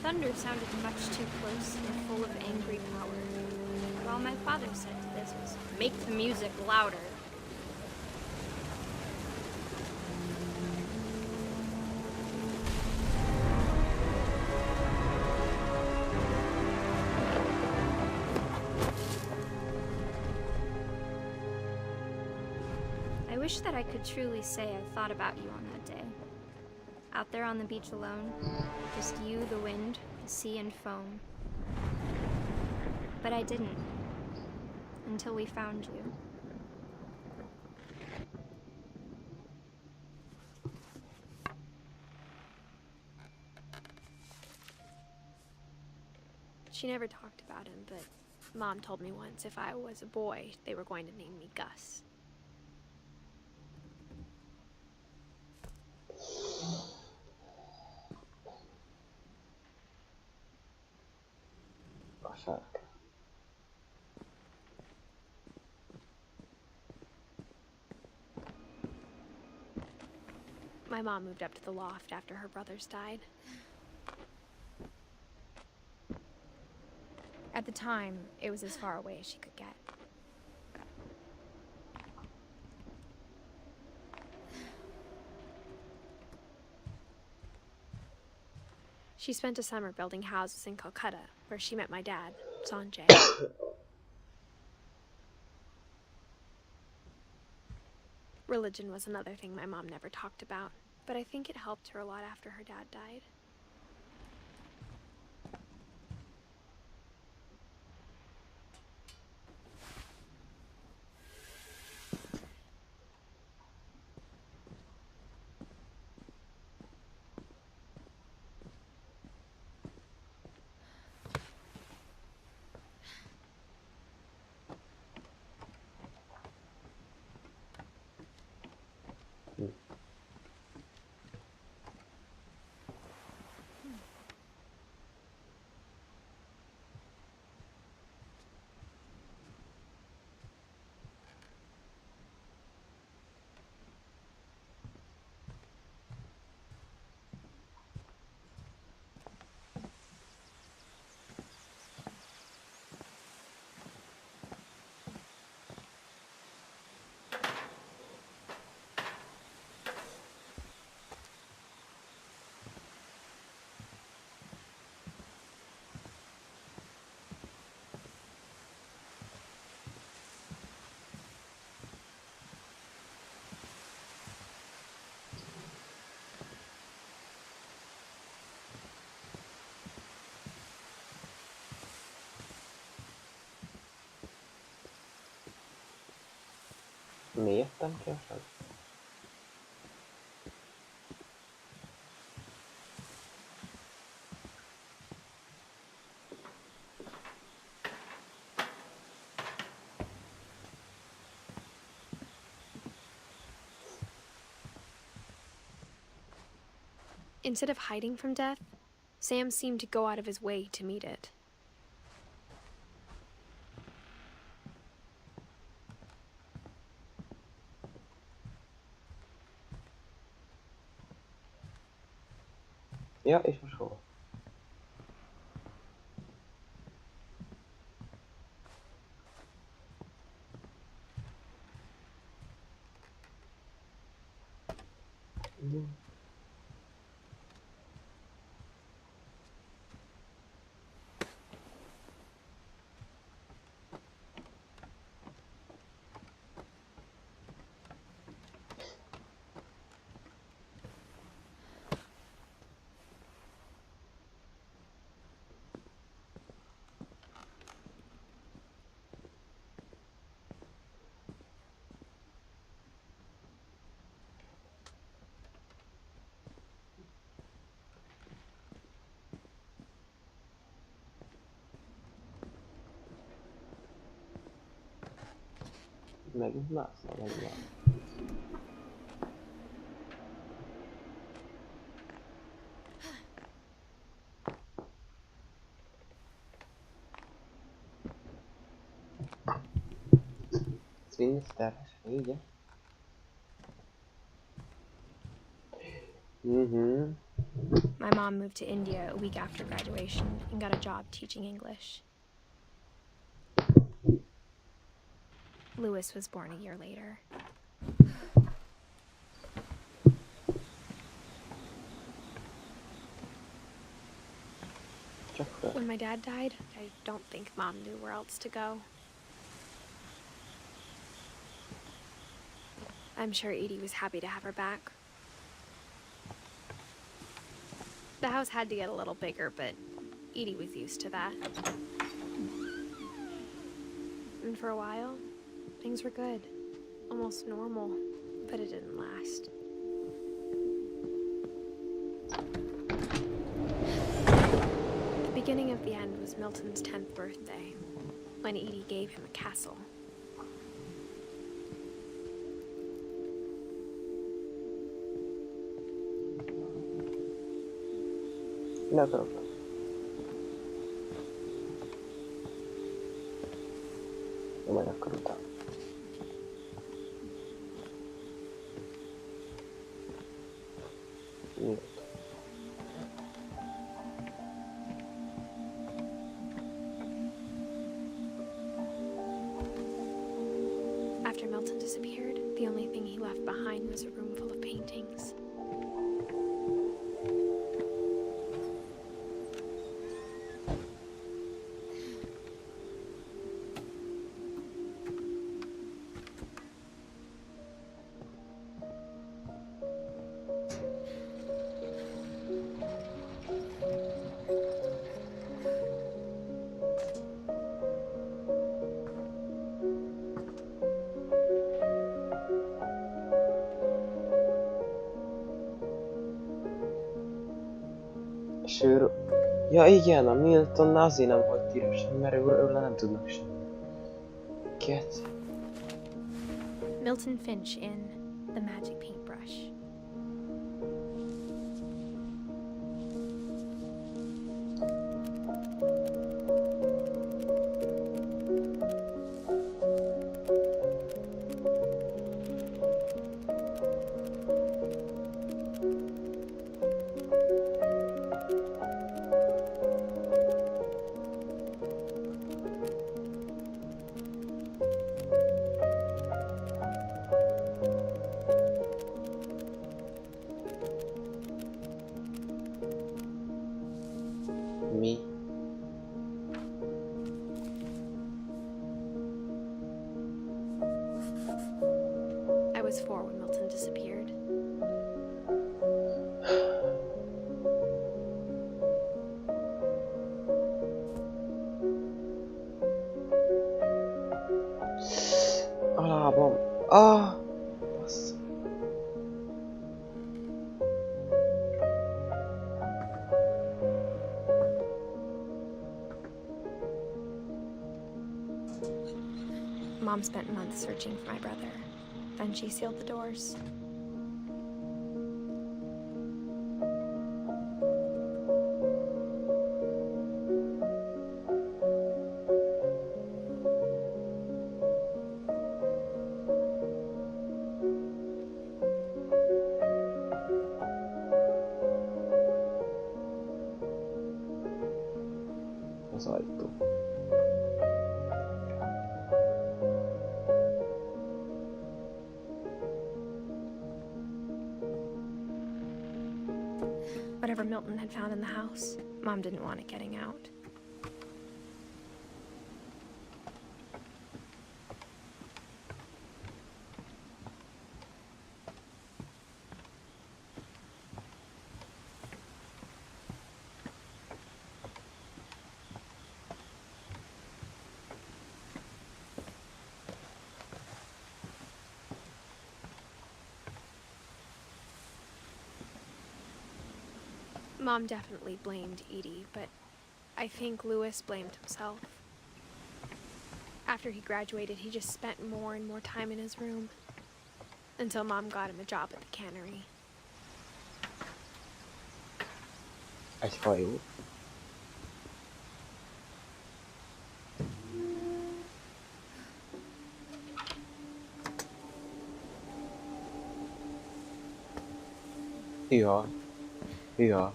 Thunder sounded much too close and full of angry power. But all my father said to this was, "Make the music louder." I wish that I could truly say I thought about you on that day. Out there on the beach alone, just you, the wind, the sea, and foam. But I didn't, until we found you. She never talked about him, but Mom told me once if I was a boy, they were going to name me Gus. Oh, fuck. My mom moved up to the loft after her brothers died. At the time, it was as far away as she could get. She spent a summer building houses in Calcutta, where she met my dad, Sanjay. Religion was another thing my mom never talked about, but I think it helped her a lot after her dad died. Miért nem kérdez? Instead of hiding from death, Sam seemed to go out of his way to meet it. Ja, és most hol? Megint mászol, megint. Ez mind terhes, ugye? My mom moved to India a week after graduation and got a job teaching English. Louis was born a year later. When my dad died, I don't think Mom knew where else to go. I'm sure Edie was happy to have her back. The house had to get a little bigger, but Edie was used to that. And for a while, things were good. Almost normal, but it didn't last. The beginning of the end was Milton's 10th birthday, when Edie gave him a castle. Ne akarok. Jó, majd akkor utána. After Milton disappeared, the only thing he left behind was a room full of paintings. Sőr... Ja igen, a Milton azért nem volt írva semmi, mert őle nem tudnak semmi. Keci. Milton Finch in The Magic Paintbrush. Mi? I was 4 when Milton disappeared. A lábam. Ah! Bassza. Mom spent months searching for my brother. Then she sealed the doors. Az ajtó. Whatever Milton had found in the house, Mom didn't want it getting out. Mom definitely blamed Edie, but I think Louis blamed himself. After he graduated, he just spent more and more time in his room. Until Mom got him a job at the cannery. Egy hajó. Ja. Ja.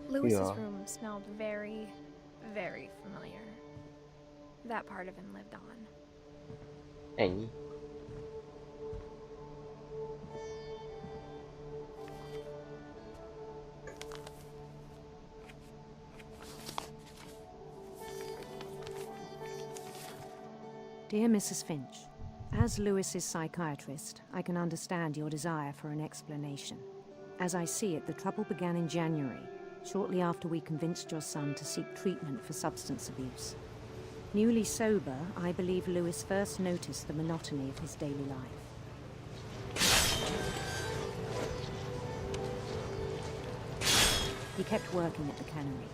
Lewis's Yeah. room smelled very, very familiar. That part of him lived on. Ennyi. Dear Mrs. Finch, as Lewis's psychiatrist, I can understand your desire for an explanation. As I see it, the trouble began in January, shortly after we convinced your son to seek treatment for substance abuse. Newly sober, I believe Lewis first noticed the monotony of his daily life. He kept working at the cannery.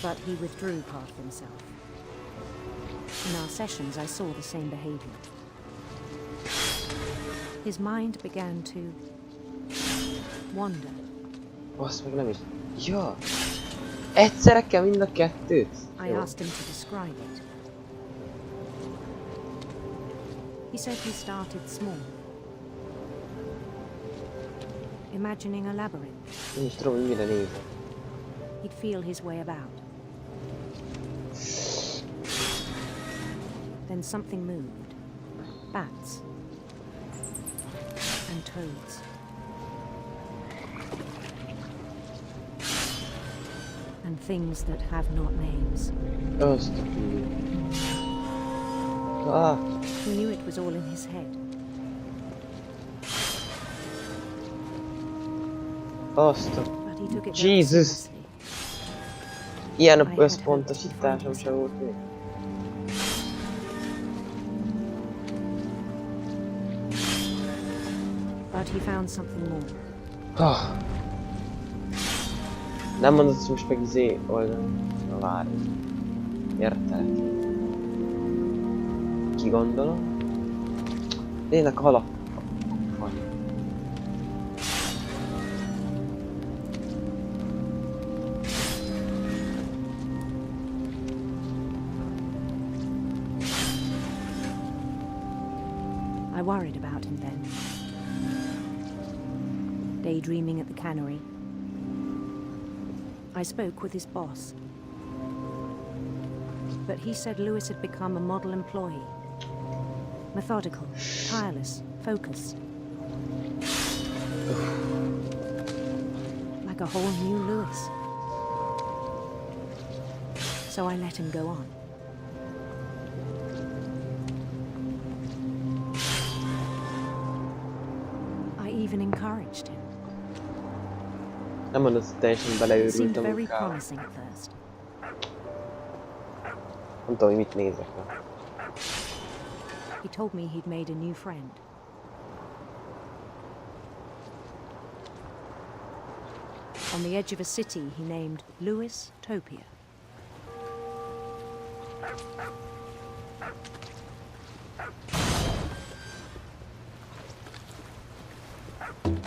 But he withdrew part of himself. In our sessions, I saw the same behavior. His mind began to wander. Azt meg nem is. Ja! Egyszerre kell mind a kettőt? I asked him to describe it. He said he started small, imagining a labyrinth. Én is tudom, hogy mire nézek. He'd feel his way about. Then something moved. Bats. And toads. And things that have not names. Azt a He knew it was all in his head. Azt a... But he took it Jesus! Ilyen összpontosításom sem volt még. But he found something more. Nem mondod, hogy most meg izé oldani. Na várj. Értelek. Ki gondolom? Tényleg halak. I worried about him then. Daydreaming at the cannery. I spoke with his boss. But he said Lewis had become a model employee. Methodical, tireless, focused. Like a whole new Lewis. So I let him go on. I even encouraged him. Nem mondod, hogy teljesen beleőrült a Very munkába. promising at first. Nem tudom, hogy mit nézek meg. He told me he'd made a new friend. On the edge of a city he named Lewis Topia.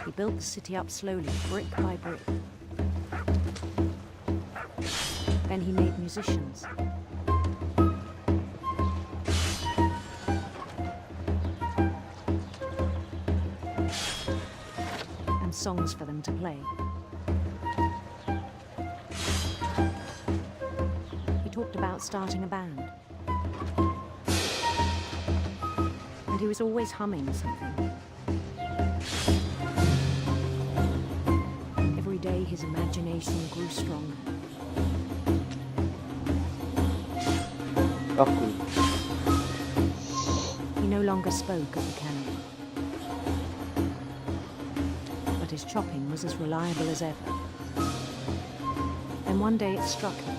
He built the city up slowly, brick by brick. Then he made musicians. And songs for them to play. He talked about starting a band. And he was always humming something. Every day his imagination grew stronger. He no longer spoke at the cannery. But his chopping was as reliable as ever. Then one day it struck him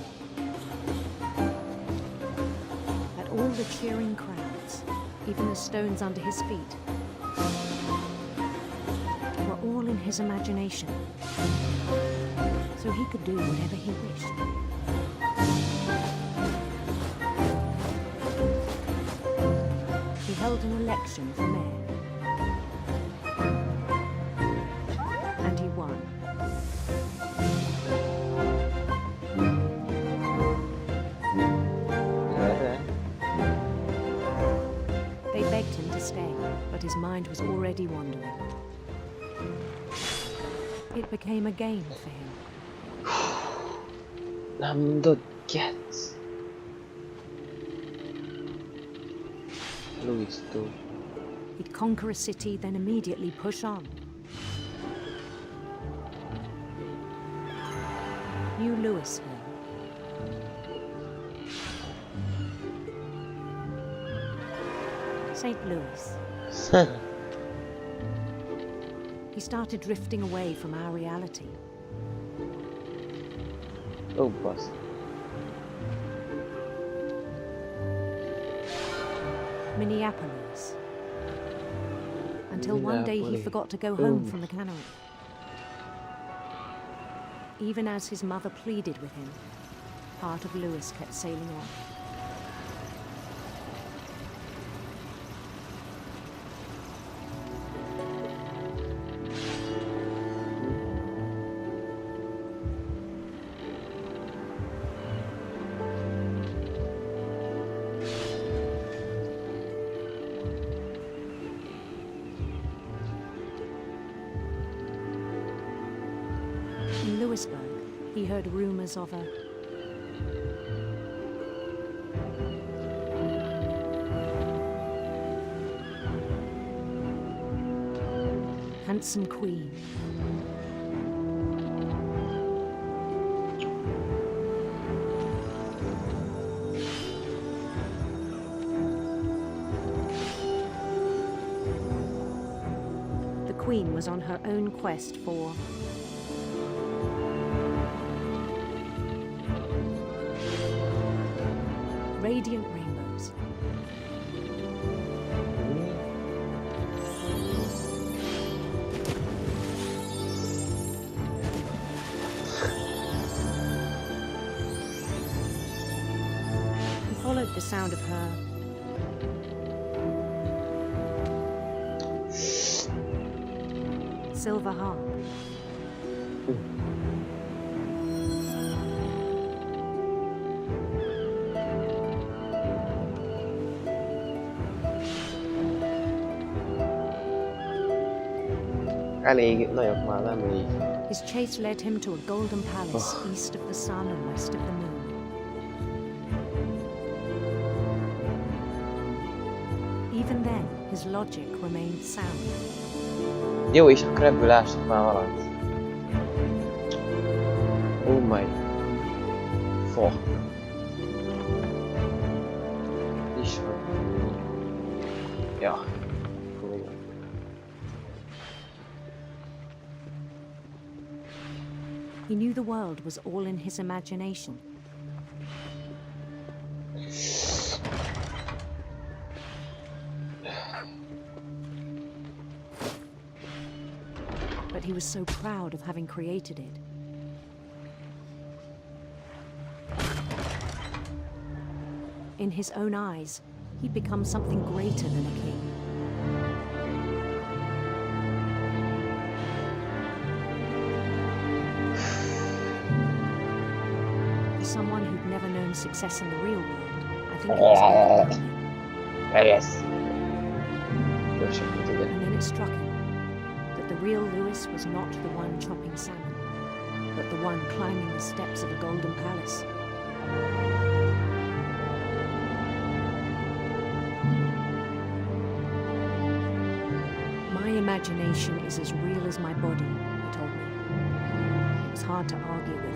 that all the cheering crowds, even the stones under his feet, were all in his imagination. So he could do whatever he wished. held an election for mayor. And he won. They begged him to stay, but his mind was already wandering. It became a game for him. Nem mondod, getsz. Louis too. He'd conquer a city, then immediately push on. New Louisville. St. Louis. He started drifting away from our reality. Oh, boss. Minneapolis. Until one day he forgot to go home from the cannery. Even as his mother pleaded with him, part of Louis kept sailing on. In Louisburg, he heard rumors of a handsome queen. The queen was on her own quest for radiant rainbows. He followed the sound of her silver harp. Elég nagyok már, nem így. His chase led him to a golden palace east of the sun and west of the moon. Even then, his logic remained sound. Jó, és akkor ebből ások már valamit. Oh my fuck. Is van. Ja. He knew the world was all in his imagination. But he was so proud of having created it. In his own eyes, he'd become something greater than a king. Someone who'd never known success in the real world, I think it was overwhelming. Yes. And then it struck him that the real Louis was not the one chopping salmon, but the one climbing the steps of a golden palace. My imagination is as real as my body, he told me. It was hard to argue with him.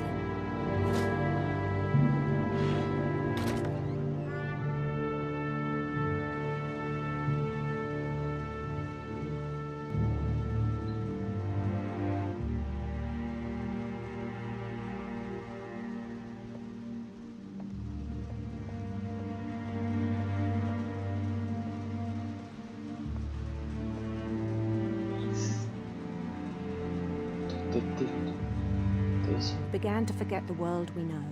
Began to forget the world we know.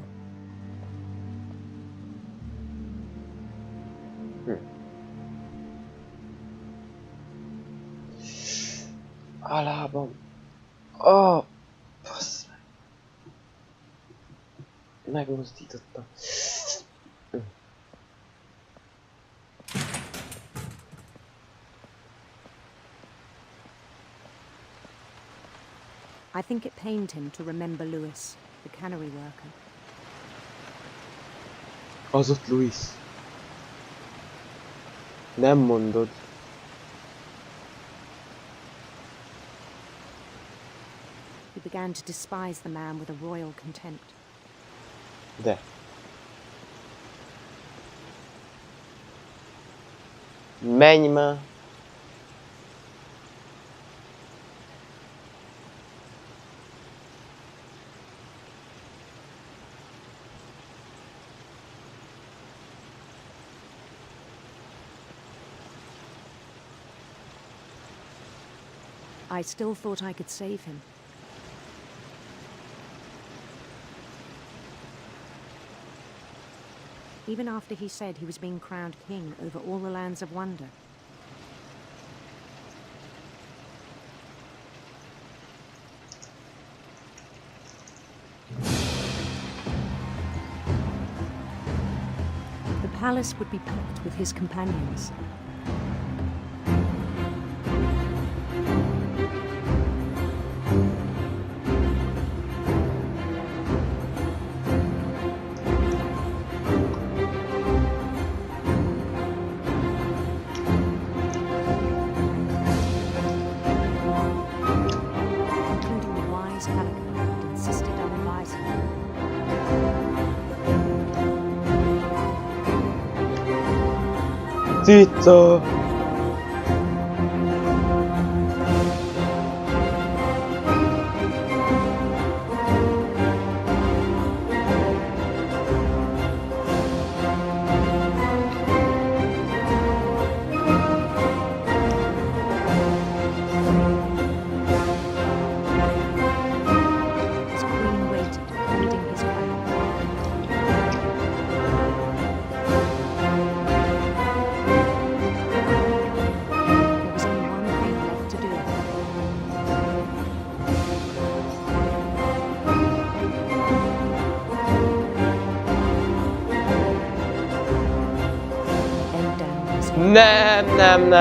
A lábam. Oh, bassz meg. Megmozdítottam. I think it pained him to remember Lewis, the cannery worker. Az ott Louis. Nem mondod. He began to despise the man with a royal contempt. De. Menj már! I still thought I could save him. Even after he said he was being crowned king over all the lands of wonder. The palace would be packed with his companions. Cica! Nem.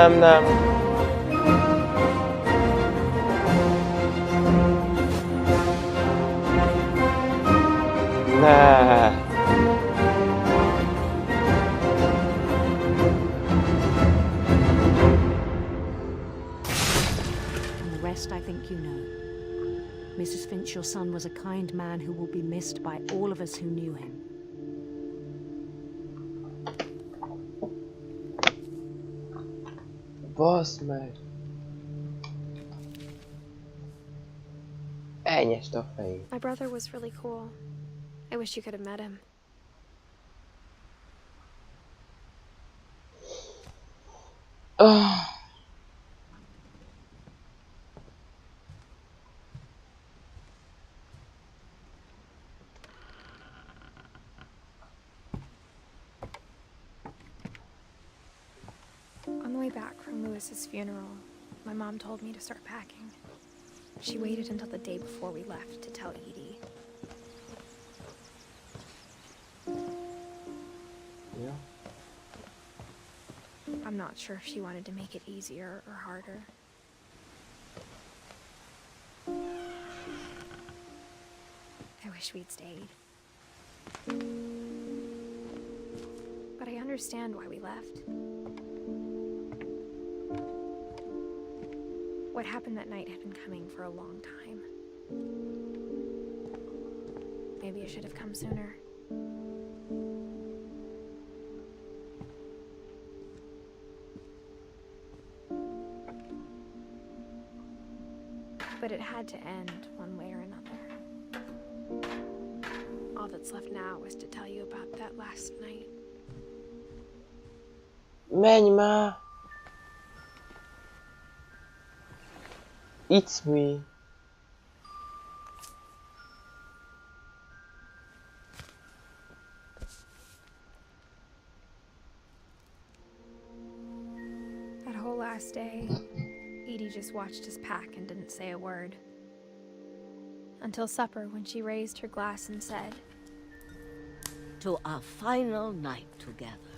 Ne. And the rest I think you know. Mrs. Finch, your son was a kind man who will be missed by all of us who knew him. Basz meg! Elnyest a fejét. My brother was really cool. I wish you could have met him. On the way back from Lewis's funeral, my mom told me to start packing. She waited until the day before we left to tell Edie. Yeah. I'm not sure if she wanted to make it easier or harder. I wish we'd stayed. But I understand why we left. What happened that night had been coming for a long time. Maybe I should have come sooner. But it had to end one way or another. All that's left now is to tell you about that last night. Menj már! It's me. That whole last day, Edie just watched us pack and didn't say a word. Until supper, when she raised her glass and said, "To our final night together,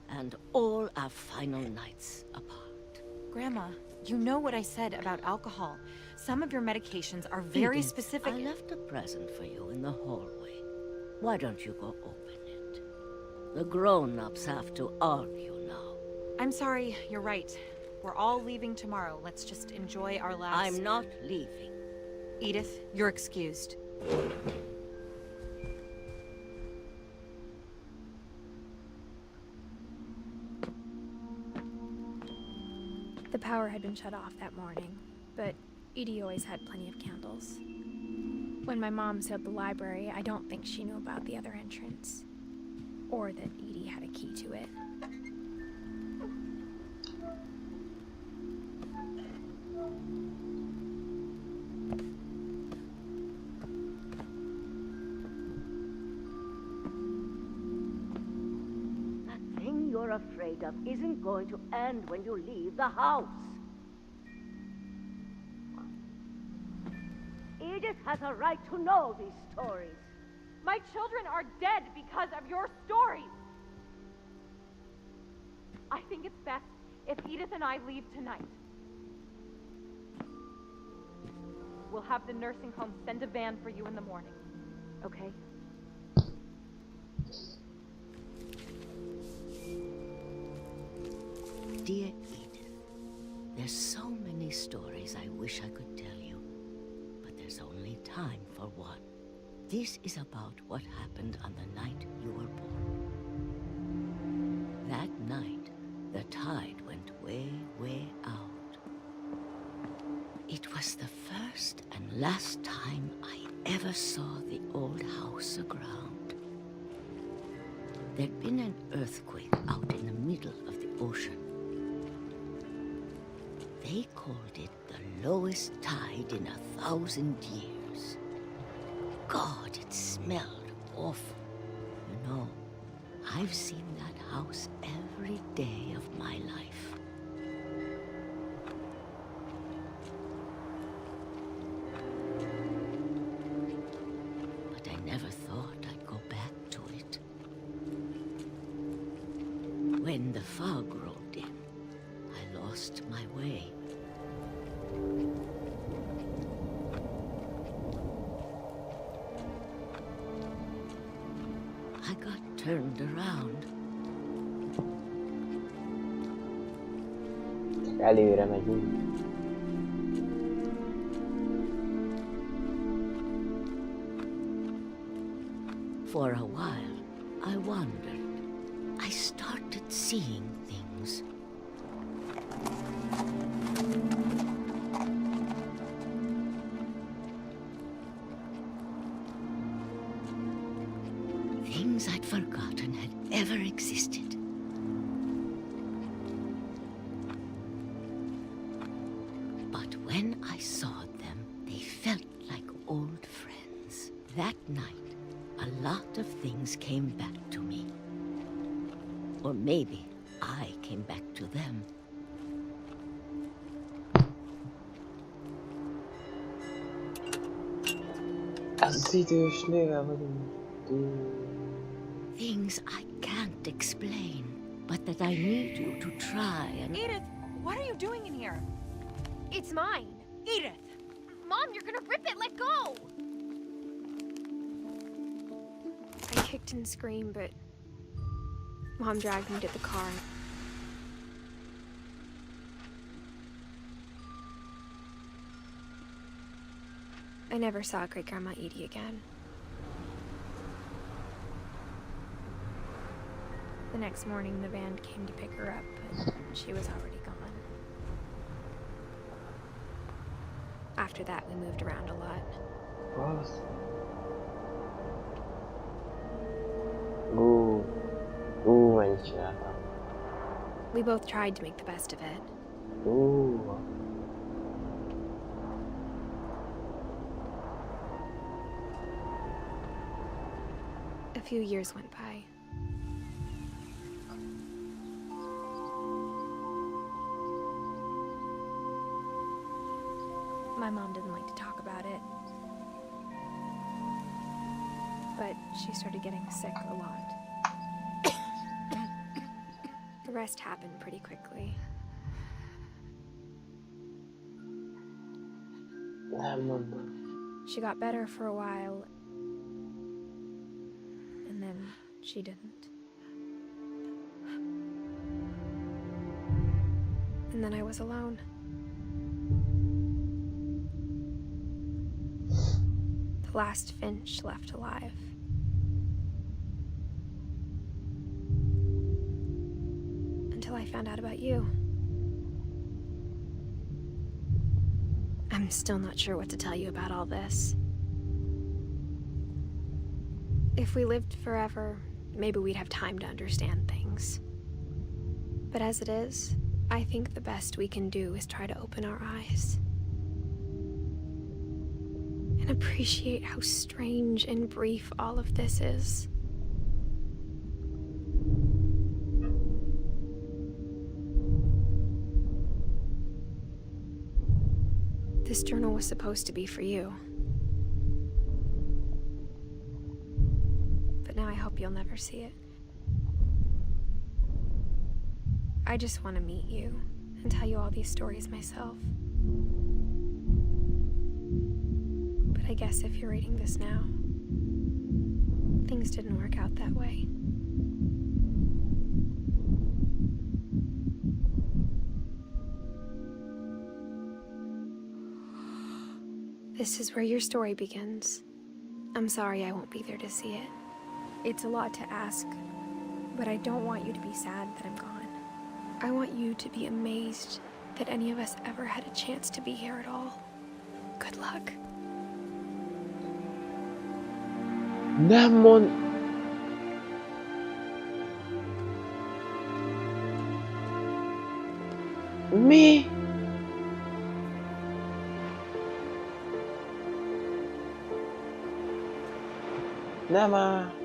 and all our final nights apart." Grandma, you know what I said about alcohol. Some of your medications are very Edith, specific. I left a present for you in the hallway. Why don't you go open it? The grown-ups have to argue now. I'm sorry, you're right. We're all leaving tomorrow. Let's just enjoy our last... I'm not leaving. Edith, you're excused. The power had been shut off that morning, but Edie always had plenty of candles. When my mom sealed the library, I don't think she knew about the other entrance, or that Edie had a key to it. That thing you're afraid of isn't going to end when you leave the house. Edith has a right to know these stories. My children are dead because of your stories. I think it's best if Edith and I leave tonight. We'll have the nursing home send a van for you in the morning, okay? Dear Edith, there's so many stories I wish I could tell you, but there's only time for one. This is about what happened on the night you were born. That night, the tide went way, way out. It was the first and last time I ever saw the old house aground. There'd been an earthquake out in the middle of the ocean. They called it the lowest tide in 1,000 years. God, it smelled awful. You know, I've seen that house every day of my life. But I never thought I'd go back to it. When the fog rolled in, I lost my way. I got turned around. Előre megyünk. For a while, I wandered. I started seeing things. Things I'd forgotten had ever existed. But when I saw them, they felt like old friends. That night, a lot of things came back to me. Or maybe I came back to them. Az idős nővel vagyunk. Things I can't explain, but that I need you to try and... Edith, what are you doing in here? It's mine. Edith! Mom, you're gonna rip it! Let go! I kicked and screamed, but Mom dragged me to the car. I never saw Great-Grandma Edie again. The next morning, the van came to pick her up, but she was already gone. After that, we moved around a lot. What? Mennyit csináltam. We both tried to make the best of it. A few years went by. My mom didn't like to talk about it. But she started getting sick a lot. The rest happened pretty quickly. She got better for a while, and then she didn't. And then I was alone. The last Finch left alive. Until I found out about you. I'm still not sure what to tell you about all this. If we lived forever, maybe we'd have time to understand things. But as it is, I think the best we can do is try to open our eyes. And appreciate how strange and brief all of this is. This journal was supposed to be for you. But now I hope you'll never see it. I just want to meet you and tell you all these stories myself. But I guess if you're reading this now, things didn't work out that way. This is where your story begins. I'm sorry I won't be there to see it. It's a lot to ask, but I don't want you to be sad that I'm gone. I want you to be amazed that any of us ever had a chance to be here at all. Good luck. Nem mond... Mi? Nem áll.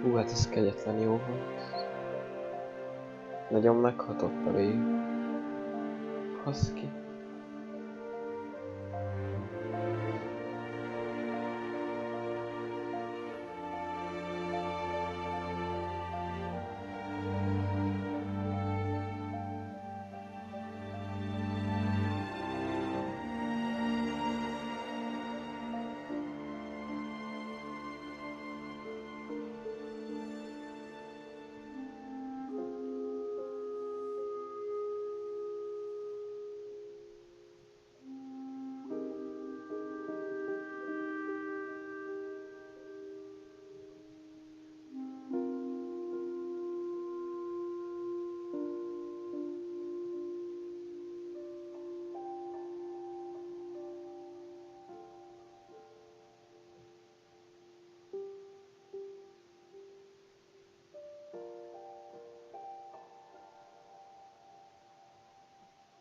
Hú, hát ez kegyetlen jó volt. Nagyon meghatott a vég. Haszki.